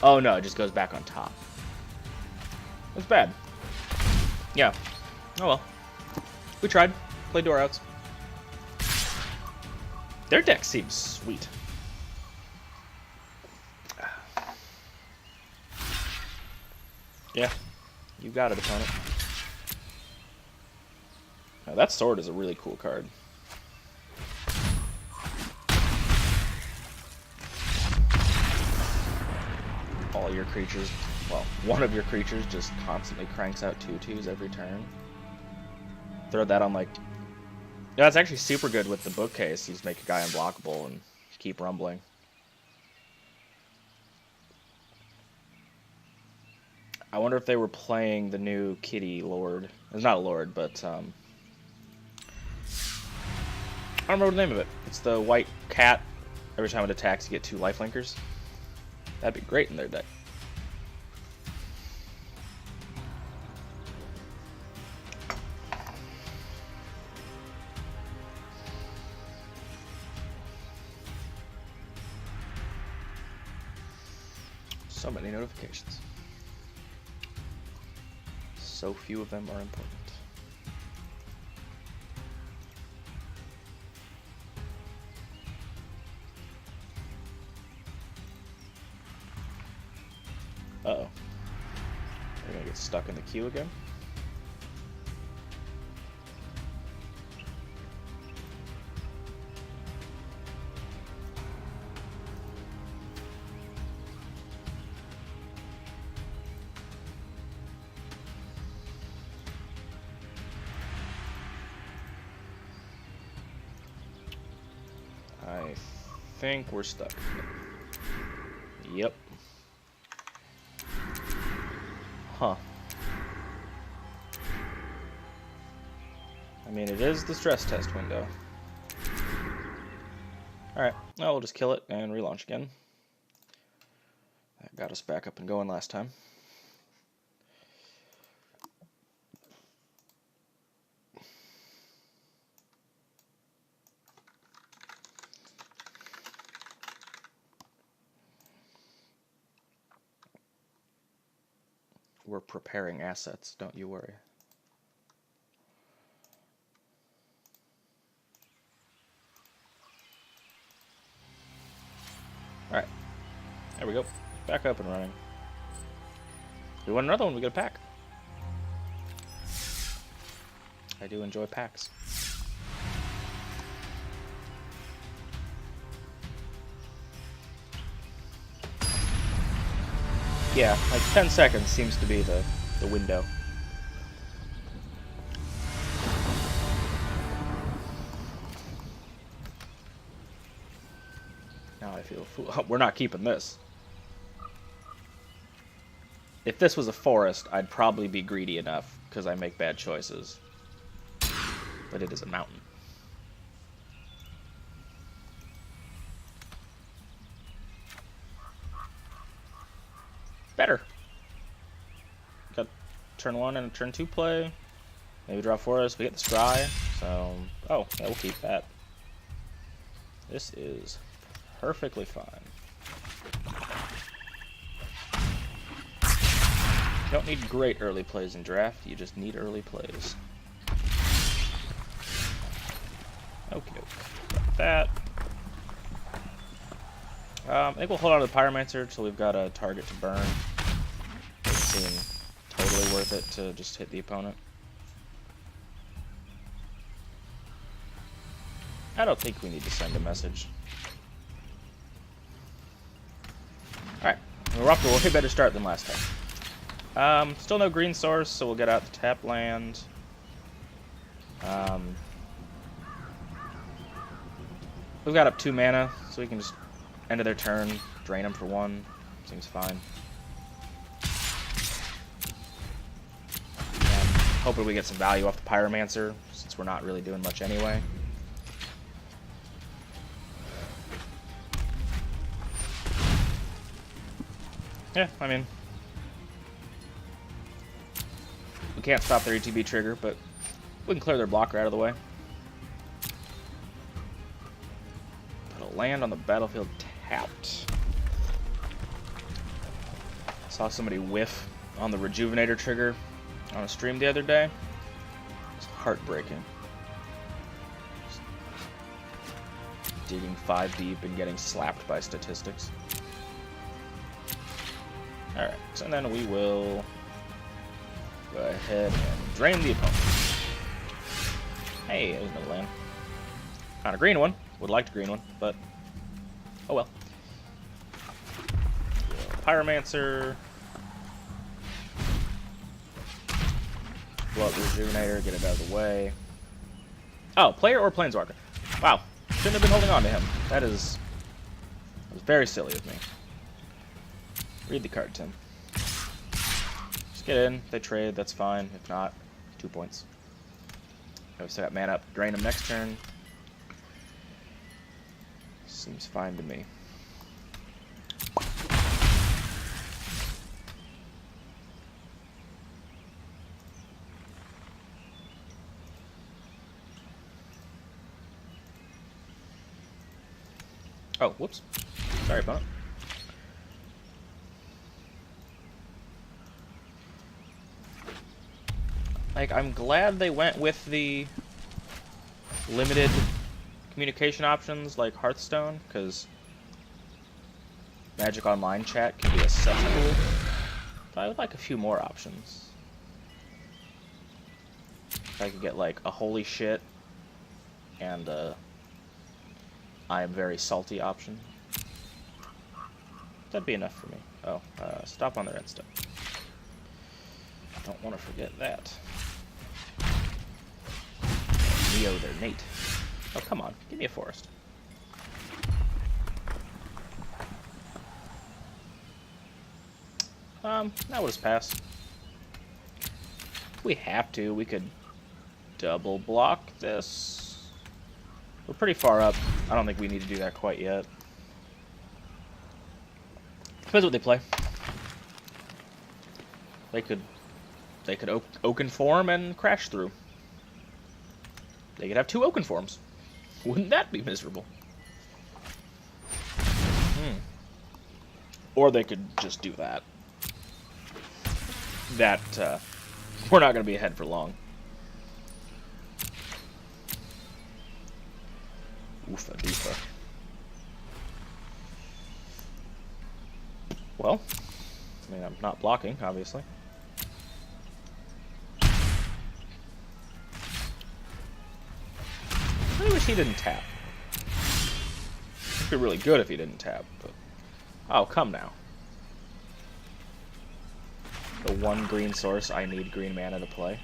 Oh no, it just goes back on top. That's bad. Yeah. Oh well. We tried. Played to our outs. Their deck seems sweet. Yeah. You got it, opponent. Now, that sword is a really cool card. All your creatures, well, one of your creatures just constantly cranks out 2/2s every turn. Throw that on, like... Yeah, it's actually super good with the bookcase. You just make a guy unblockable and keep rumbling. I wonder if they were playing the new kitty lord. It's not a lord, but I don't remember the name of it. It's the white cat. Every time it attacks, you get 2 lifelinkers. That'd be great in their deck. So many notifications. So few of them are important. Uh-oh. We're gonna get stuck in the queue again. I think we're stuck. Yep. Huh. I mean, it is the stress test window. Alright, well, we'll just kill it and relaunch again. That got us back up and going last time. We're preparing assets, don't you worry. Alright. There we go. Back up and running. We want another one, we get a pack. I do enjoy packs. Yeah, like 10 seconds seems to be the window. Now I feel fool. We're not keeping this. If this was a forest, I'd probably be greedy enough because I make bad choices. But it is a mountain. Better. Got turn 1 and turn 2 play. Maybe draw forest. We get the scry. So, oh, yeah, we'll keep that. This is perfectly fine. You don't need great early plays in draft. You just need early plays. Okay, got that. I think we'll hold on to the Pyromancer until we've got a target to burn. Doesn't seem totally worth it to just hit the opponent. I don't think we need to send a message. Alright, we're off to a way better start than last time. Still no green source, so we'll get out the tap land. We've got up 2 mana, so we can just end of their turn, drain them for 1. Seems fine. And hoping we get some value off the Pyromancer, since we're not really doing much anyway. Yeah, I mean, we can't stop their ETB trigger, but we can clear their blocker out of the way. Put a land on the battlefield tapped. Saw somebody whiff on the Rejuvenator trigger on a stream the other day. It's heartbreaking. Just digging 5 deep and getting slapped by statistics. Alright, so then we will go ahead and drain the opponent. Hey, there's another land. Not a green one. Would like a green one, but oh well. Pyromancer. Blow up Rejuvenator, get it out of the way. Oh, player or Planeswalker? Wow, shouldn't have been holding on to him. That was very silly of me. Read the card, Tim. Just get in. They trade. That's fine. If not, 2 points. I've still got mana up. Drain them next turn. Seems fine to me. Oh, whoops. Sorry, opponent. Like, I'm glad they went with the limited communication options like Hearthstone, because Magic Online chat can be a cesspool. But I would like a few more options. If I could get like a holy shit and I am very salty option. That'd be enough for me. Oh, stop on their end step. Don't want to forget that. Neo their Nate. Oh, come on. Give me a forest. That would have passed. If we have to, we could double block this. We're pretty far up. I don't think we need to do that quite yet. Depends what they play. They could Oaken form and crash through. They could have 2 Oaken forms. Wouldn't that be miserable? Or they could just do that. We're not going to be ahead for long. Oofa doofa. Well, I mean, I'm not blocking, obviously. I really wish he didn't tap. It'd be really good if he didn't tap, but... Oh, come now. The 1 green source I need green mana to play.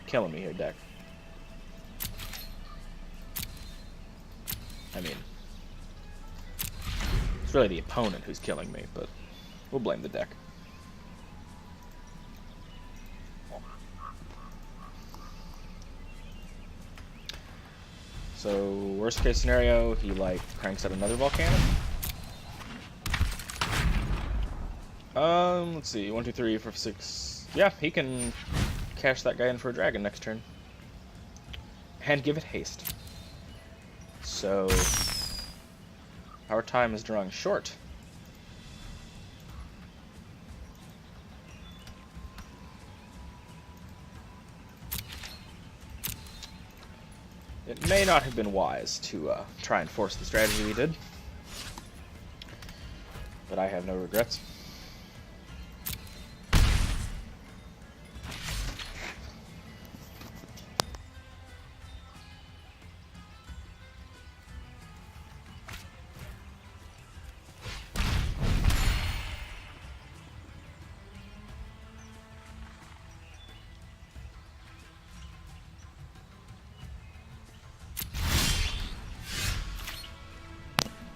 Killing me here, deck. I mean... It's really the opponent who's killing me, but we'll blame the deck. So, worst case scenario, he like cranks out another volcanic. Let's see, 1, 2, 3, 4, 5, 6. Yeah, he can cash that guy in for a dragon next turn. And give it haste. So, our time is drawing short. It may not have been wise to try and force the strategy we did, but I have no regrets.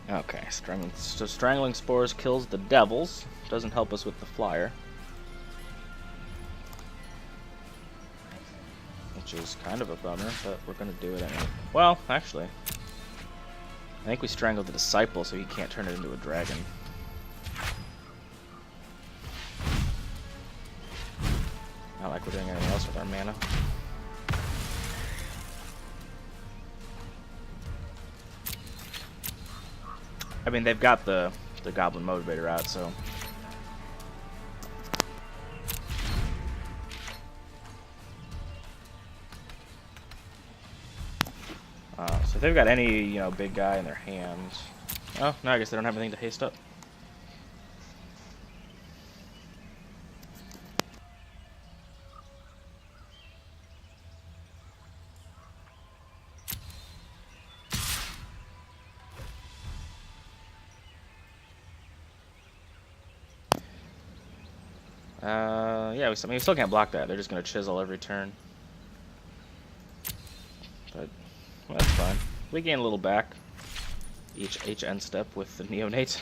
Okay, Strangling Spores kills the devils. Doesn't help us with the flyer. Which is kind of a bummer, but we're going to do it anyway. Well, actually, I think we strangled the Disciple so he can't turn it into a dragon. Not like we're doing anything else with our mana. I mean, they've got the Goblin Motivator out, so... So if they've got any, you know, big guy in their hand... Oh, no, I guess they don't have anything to haste up. Yeah, I mean, we still can't block that. They're just going to chisel every turn. But, well, that's fine. We gain a little back each end step with the Neonate.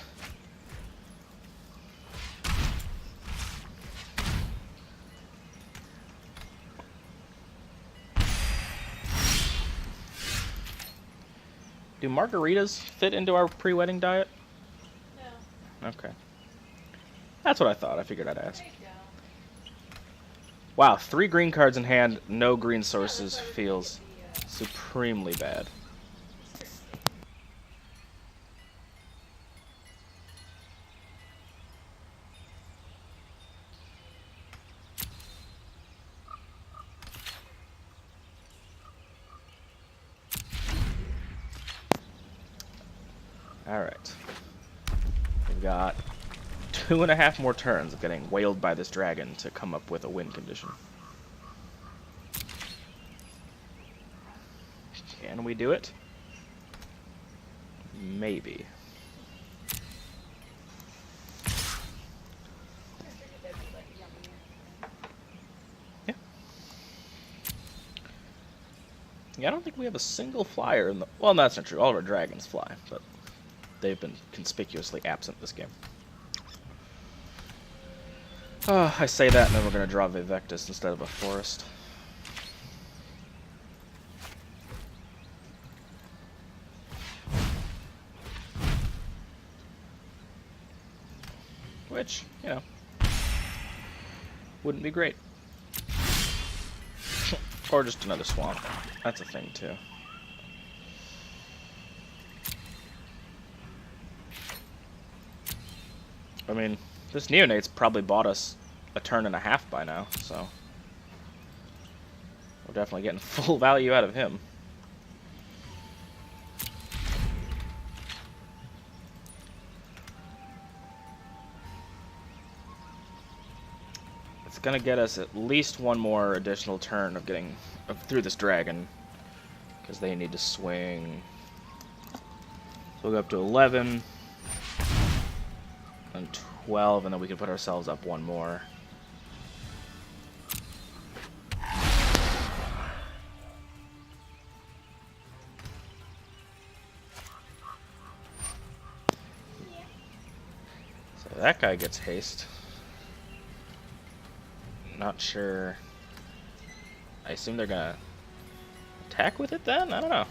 Do margaritas fit into our pre-wedding diet? No. Okay. That's what I thought. I figured I'd ask. Wow, 3 green cards in hand, no green sources feels supremely bad. Alright. We've got 2.5 more turns of getting wailed by this dragon to come up with a win condition. Can we do it? Maybe. Yeah. Yeah, I don't think we have a single flyer in the... Well, that's not true. All of our dragons fly, but they've been conspicuously absent this game. Oh, I say that, and then we're going to draw Vivectus instead of a forest. Which, you know, wouldn't be great. Or just another swamp. That's a thing, too. I mean, this Neonate's probably bought us a turn and a half by now, so we're definitely getting full value out of him. It's gonna get us at least one more additional turn of getting through this dragon, because they need to swing. So we'll go up to 11 and 12, and then we can put ourselves up one more. So that guy gets haste. Not sure. I assume they're gonna attack with it then? I don't know.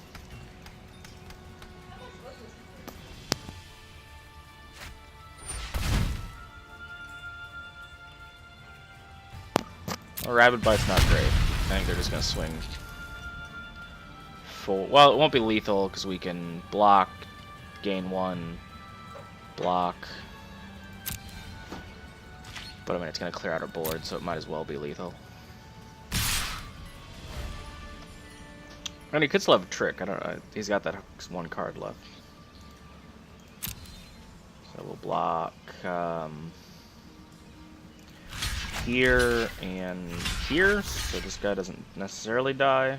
Well, Rabid Bite's not great. I think they're just gonna swing full. Well, it won't be lethal because we can block, gain 1, block. But I mean, it's gonna clear out our board, so it might as well be lethal. And he could still have a trick. I don't know. He's got that one card left. So we'll block here and here, so this guy doesn't necessarily die.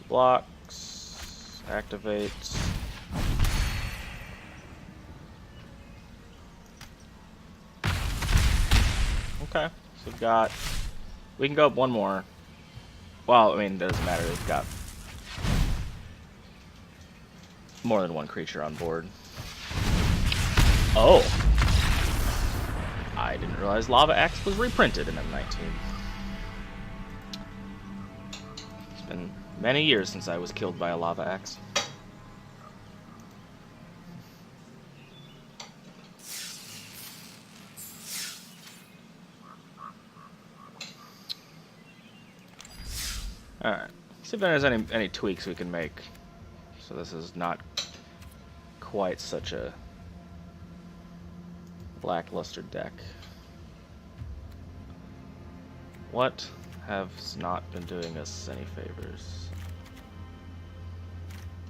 Blocks, activates. Okay, so we can go up one more. Well, I mean, it doesn't matter, we've got more than one creature on board. Oh! I didn't realize Lava Axe was reprinted in M19. It's been many years since I was killed by a Lava Axe. Alright, see if there's any tweaks we can make. So this is not quite such a lackluster deck. What has not been doing us any favors?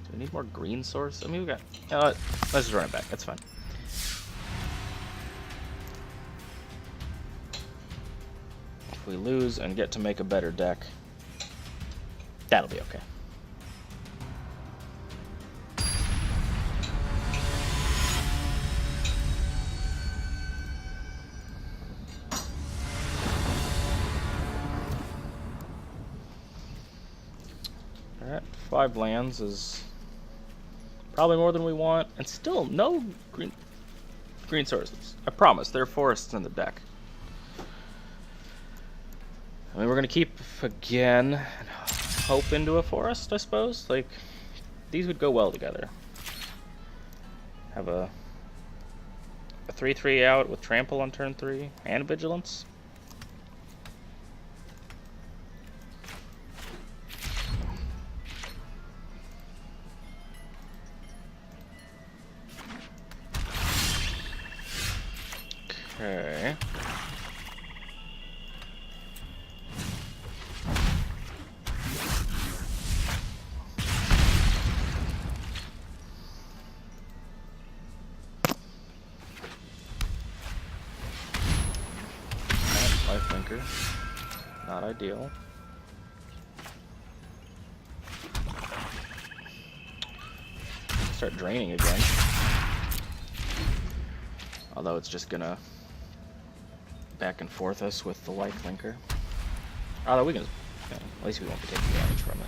Do we need more green source? I mean, we got... let's just run it back, that's fine. If we lose and get to make a better deck, that'll be okay. Alright, 5 lands is probably more than we want, and still no green sources. I promise, there are forests in the deck. I mean, we're gonna keep again and hope into a forest, I suppose. Like, these would go well together. Have a 3/3 out with trample on turn 3 and vigilance. Okay. Not ideal. Start draining again. Although it's just gonna back and forth us with the lifelinker. Although we can, at least we won't be taking damage from it.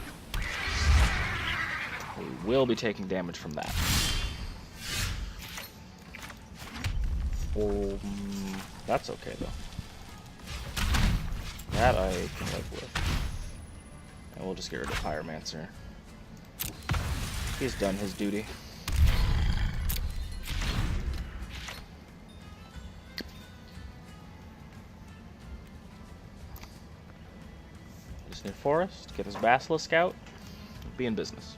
We will be taking damage from that. That's okay though. That I can live with. And we'll just get rid of Pyromancer. He's done his duty. Just need Forest, get his Basilisk out, be in business.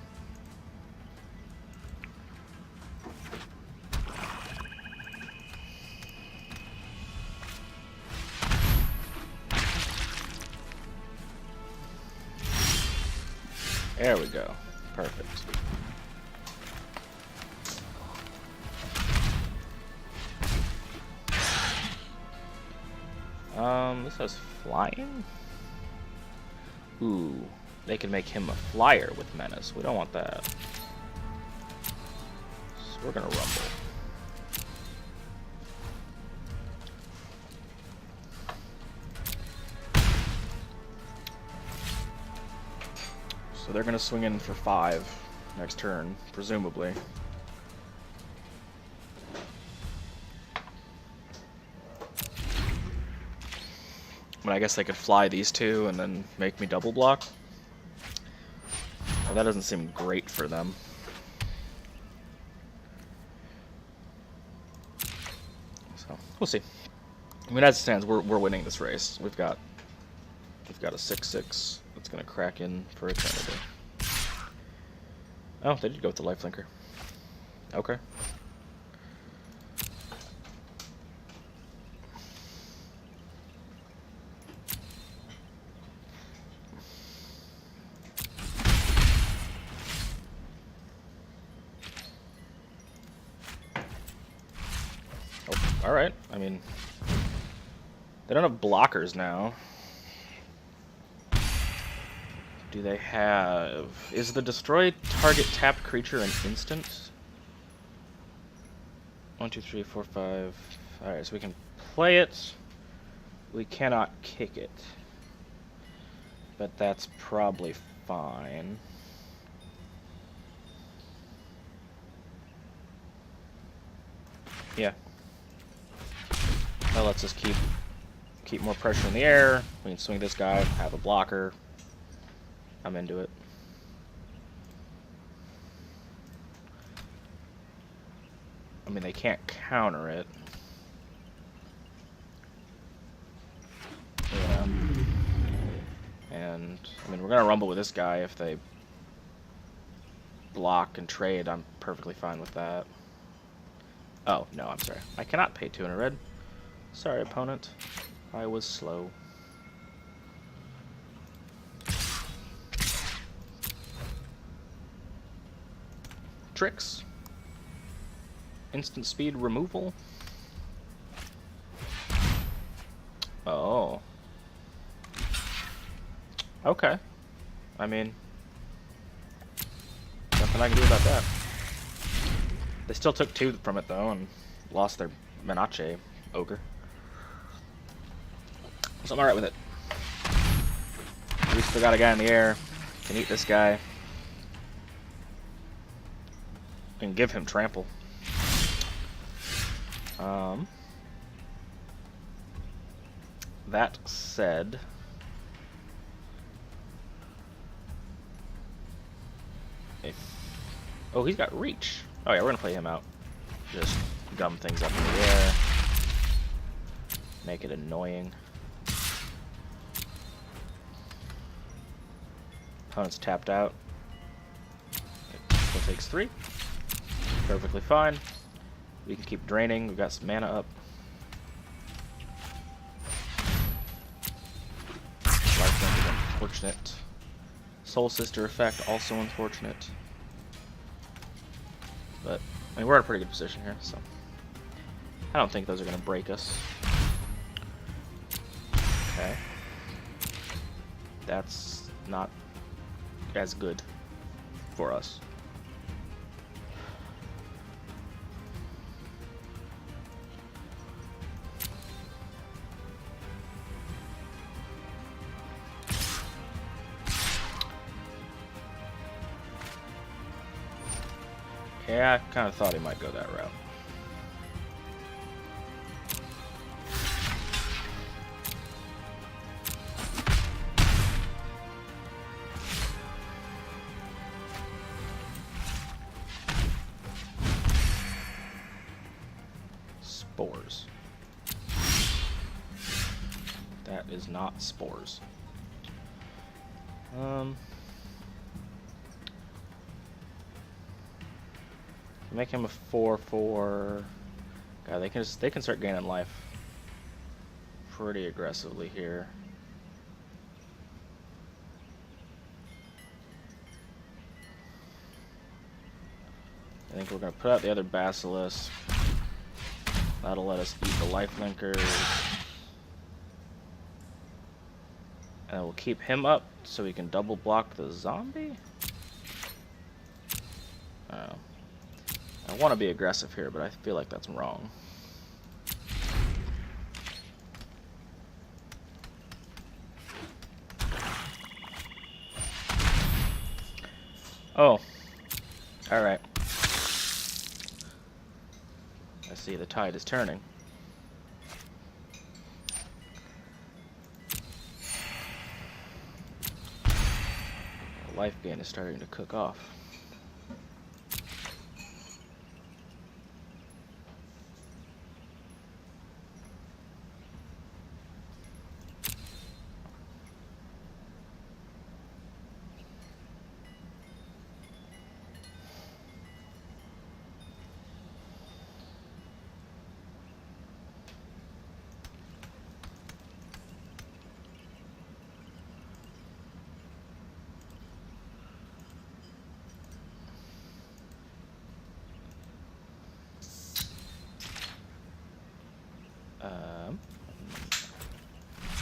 There we go. Perfect. This has flying? Ooh, they can make him a flyer with Menace. We don't want that. So we're gonna rumble. So they're gonna swing in for 5 next turn, presumably. But I guess they could fly these two and then make me double block. Well, that doesn't seem great for them. So we'll see. I mean, as it stands, we're winning this race. We've got a 6/6 that's gonna crack in for eternity. Oh, they did go with the lifelinker. Okay. Alright, I mean, they don't have blockers now. Do they have... Is the destroy target tapped creature an instant? 1, 2, 3, 4, 5... Alright, so we can play it. We cannot kick it. But that's probably fine. Yeah. That lets us keep more pressure in the air. We can swing this guy, have a blocker. I'm into it. I mean, they can't counter it. Yeah. And, I mean, we're gonna rumble with this guy. If they block and trade, I'm perfectly fine with that. Oh, no, I'm sorry. I cannot pay 2 in a red. Sorry, opponent. I was slow. Tricks. Instant speed removal. Oh. Okay. I mean, nothing I can do about that. They still took 2 from it, though, and lost their Menace ogre. So I'm alright with it. We still got a guy in the air. Can eat this guy. And give him trample. That said... Oh, he's got reach. Oh yeah, we're gonna play him out. Just gum things up in the air. Make it annoying. Opponent's tapped out. It still takes 3. Perfectly fine. We can keep draining. We've got some mana up. Lifelink is unfortunate. Soul Sister effect also unfortunate. But I mean, we're in a pretty good position here, so I don't think those are going to break us. Okay. that's not as good for us. Yeah, I kind of thought he might go that route. Spores. That is not spores. Make him a 4/4. God, they can start gaining life pretty aggressively here. I think we're gonna put out the other Basilisk. That'll let us eat the life linkers. And we'll keep him up so we can double block the zombie. I want to be aggressive here, but I feel like that's wrong. Oh. Alright. I see the tide is turning. The life gain is starting to cook off.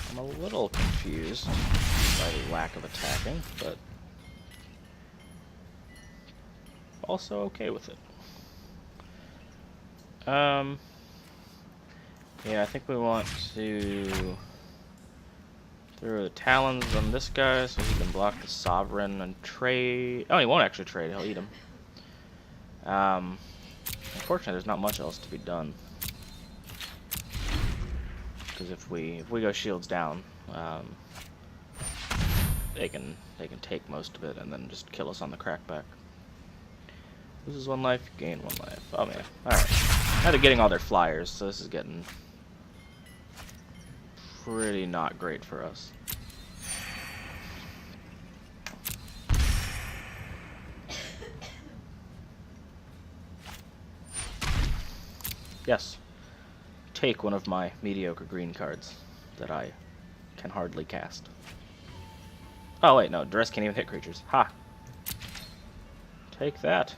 I'm a little confused by the lack of attacking, but also okay with it. Yeah, I think we want to throw the talons on this guy so he can block the sovereign and trade. Oh, he won't actually trade. He'll eat him. Unfortunately, there's not much else to be done. Because if we go shields down, they can take most of it and then just kill us on the crackback. Loses 1 life, gain 1 life. Oh man, all right. Now they're getting all their flyers, so this is getting pretty not great for us. Yes. Take one of my mediocre green cards that I can hardly cast. Oh wait, no, Duress can't even hit creatures. Ha! Take that.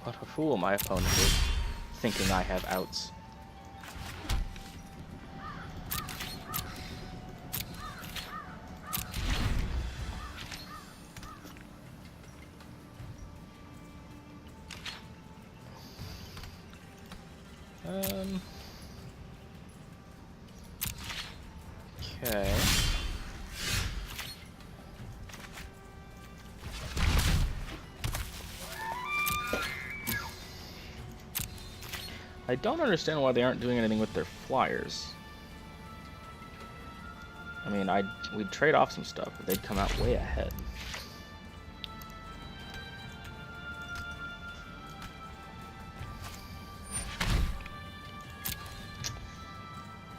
What a fool my opponent is, thinking I have outs. Okay. I don't understand why they aren't doing anything with their flyers. I mean, we'd trade off some stuff, but they'd come out way ahead.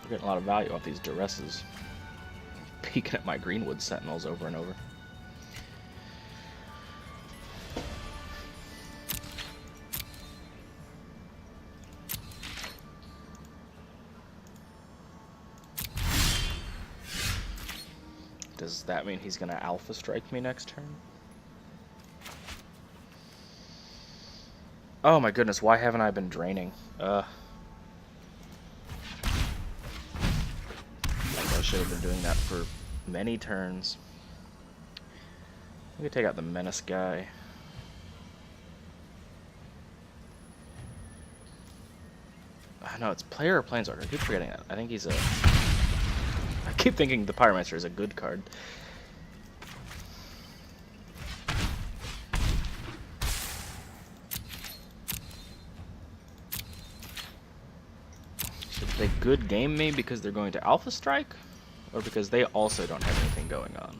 We're getting a lot of value off these Duresses. Peeking at my Greenwood Sentinels over and over. Does that mean he's gonna Alpha Strike me next turn? Oh my goodness, why haven't I been draining? I should have been doing that for many turns. We could take out the menace guy. No, it's player or planeswalker. I keep forgetting that. I think he's a... I keep thinking the Pyromancer is a good card. Should they good game me because they're going to Alpha Strike? Or because they also don't have anything going on?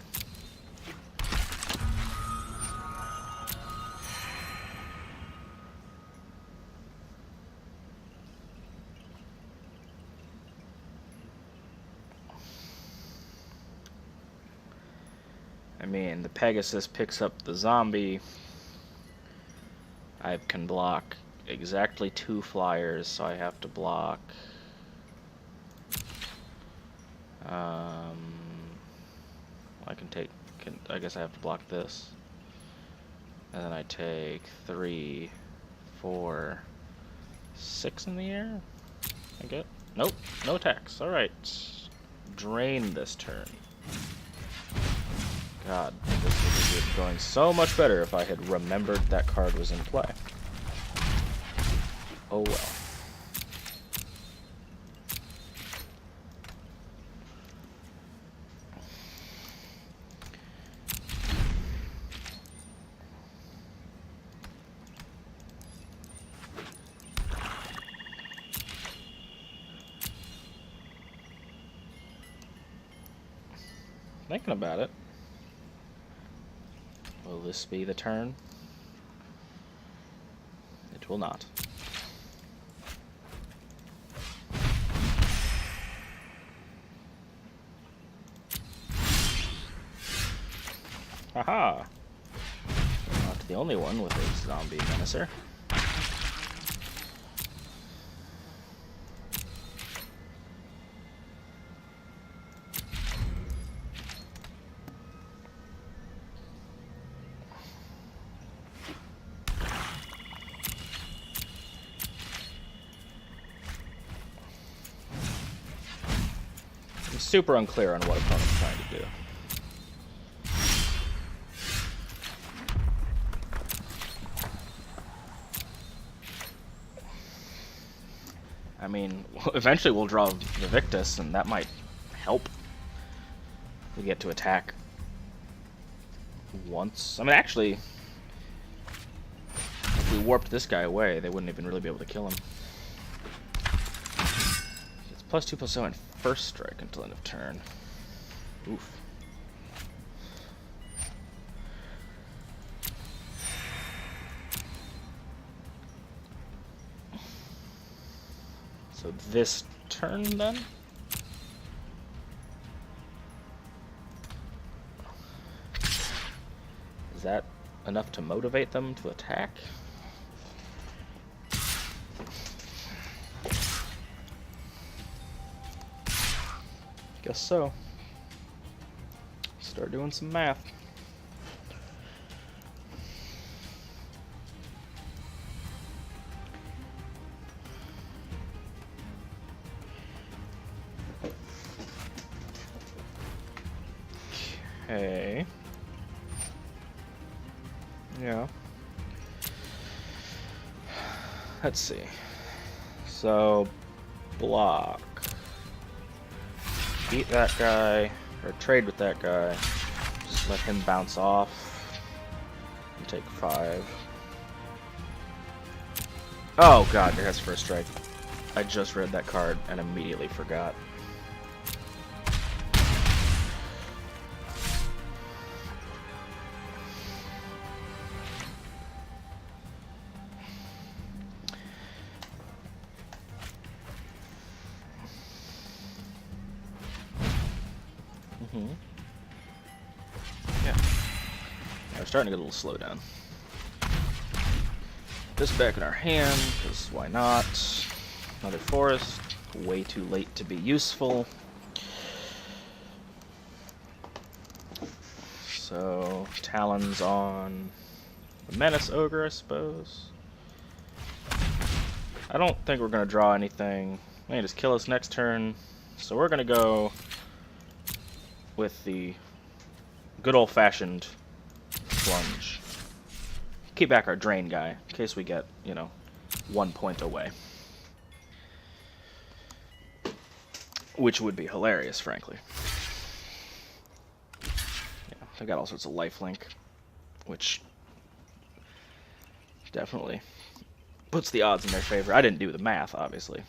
I mean, the Pegasus picks up the zombie. I can block exactly 2 flyers, so I have to block... I can take... I guess I have to block this. And then I take 3, 4, 6 in the air? I get... Nope, no attacks. Alright. Drain this turn. God, this would be going so much better if I had remembered that card was in play. Oh well. Thinking about it. Will this be the turn? It will not. Haha! Not the only one with a zombie menacer. Super unclear on what opponent's trying to do. I mean, eventually we'll draw Vivictus, and that might help. We get to attack once. I mean, actually, if we warped this guy away, they wouldn't even really be able to kill him. It's +2/+0 and first strike until end of turn. Oof. So this turn then? Is that enough to motivate them to attack? Guess so. Start doing some math. Okay. Yeah. Let's see. So, block. Beat that guy, or trade with that guy. Just let him bounce off. And take 5. Oh god, there has first strike. I just read that card and immediately forgot. Yeah. We're starting to get a little slow down. This back in our hand, because why not? Another forest. Way too late to be useful. So, Talons on the Menace Ogre, I suppose. I don't think we're going to draw anything. They just kill us next turn. So we're going to go with the good old-fashioned plunge. Keep back our drain guy, in case we get, you know, 1 point away. Which would be hilarious, frankly. Yeah, they've got all sorts of lifelink, which definitely puts the odds in their favor. I didn't do the math, obviously.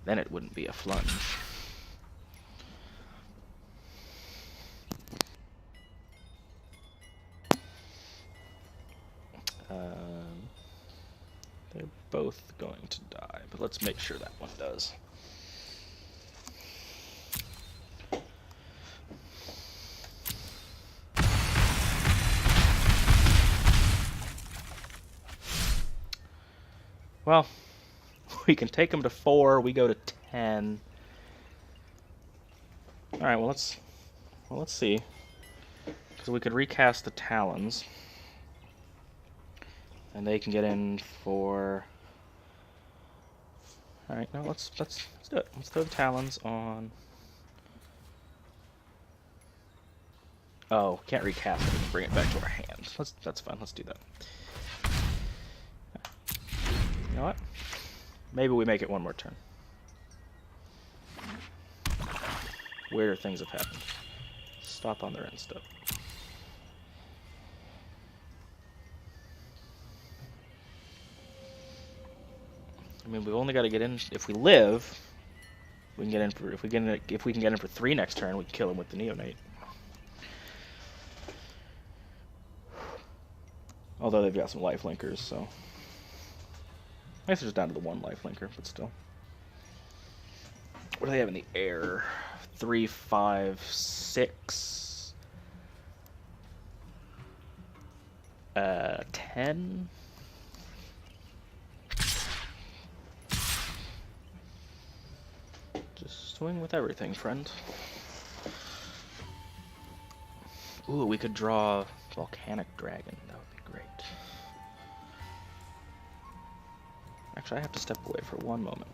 Then it wouldn't be a flunge. They're both going to die, but let's make sure that one does. Well, we can take them to 4. We go to 10. All right. Well, let's see, because we could recast the Talons, and they can get in for. All right. No, let's do it. Let's throw the Talons on. Oh, can't recast it. We can bring it back to our hand. That's fine. Let's do that. You know what? Maybe we make it one more turn. Weirder things have happened. Stop on their end step. I mean, we've only got to get in. If we live, we can get in for. If we can get in for 3 next turn, we can kill him with the Neonate. Although they've got some lifelinkers, so. I guess they're just down to the 1 lifelinker, but still. What do they have in the air? 3, 5, 6. 10. Just swing with everything, friend. Ooh, we could draw Volcanic Dragon. That would be great. Actually, I have to step away for 1 moment.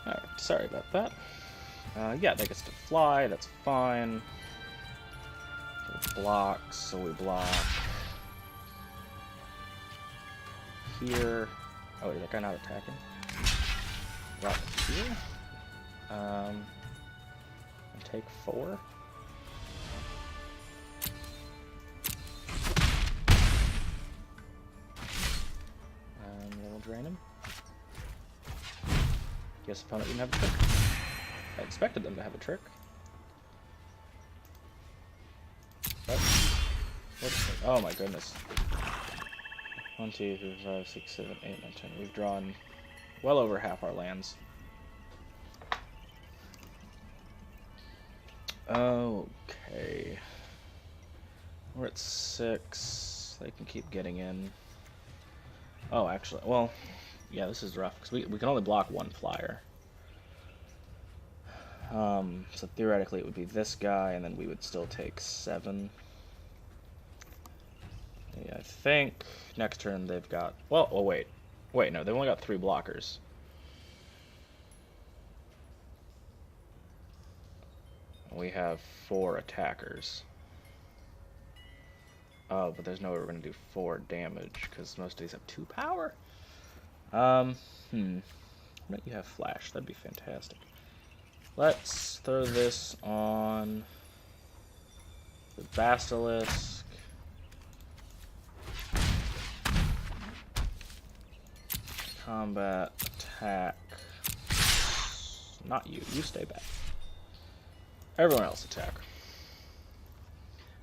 Alright, sorry about that. Yeah, that gets to fly, that's fine. It blocks, so we block. Here. Oh, is that guy not attacking? Block here. And take 4. And then we'll drain him. Guess opponent didn't have a trick. I expected them to have a trick. But, oh my goodness. 1, 2, 3, 4, 5, 6, 7, 8, 9, 10. We've drawn well over half our lands. Okay. We're at 6. They can keep getting in. Oh, actually, well, yeah, this is rough, because we can only block 1 flyer. So theoretically it would be this guy, and then we would still take 7. Yeah, I think next turn they've got... Well, oh wait. Wait, no, they've only got 3 blockers. We have 4 attackers. Oh, but there's no way we're going to do 4 damage, because most of these have 2 power. Let you have flash. That'd be fantastic. Let's throw this on the Basilisk. Combat, attack. Not you. You stay back. Everyone else attack.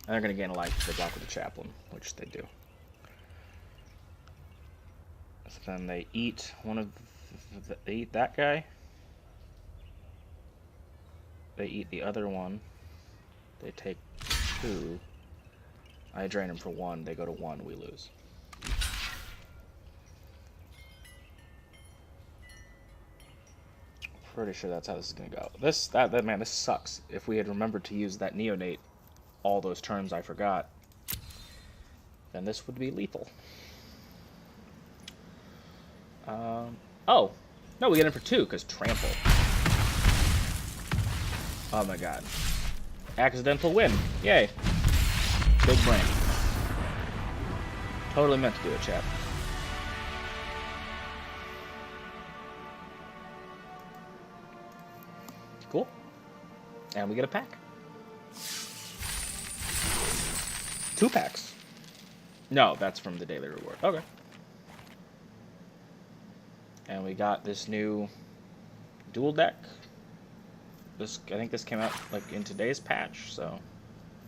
And they're going to gain a life if they block with the chaplain, which they do. So then they eat they eat that guy. They eat the other one. They take 2. I drain them for 1. They go to 1. We lose. Pretty sure that's how this is gonna go. Man, this sucks. If we had remembered to use that neonate, all those turns I forgot, then this would be lethal. Oh, no, we get in for 2 because trample. Oh my god. Accidental win. Yay. Big brain. Totally meant to do it, chap. Cool. And we get a pack. 2 packs. No, that's from the daily reward. Okay. And we got this new dual deck. I think this came out like in today's patch, so.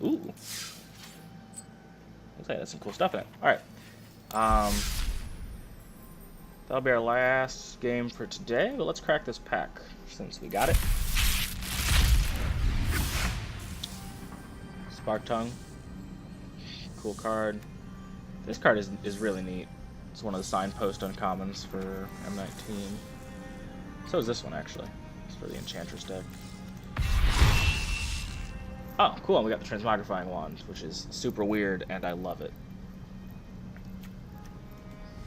Ooh. Looks like that's some cool stuff in it. Alright. That'll be our last game for today, but let's crack this pack since we got it. Spark Tongue. Cool card. This card is really neat. It's one of the signpost uncommons for M19. So is this one, actually. It's for the Enchantress deck. Oh, cool, and we got the Transmogrifying Wand, which is super weird, and I love it.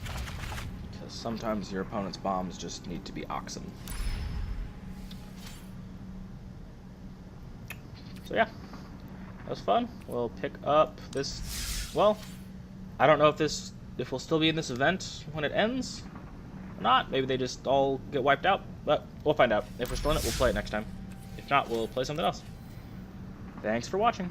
Because sometimes your opponent's bombs just need to be oxen. So yeah, that was fun. We'll pick up this, well, I don't know if we'll still be in this event when it ends or not. Maybe they just all get wiped out, but we'll find out. If we're still in it, we'll play it next time. If not, we'll play something else. Thanks for watching.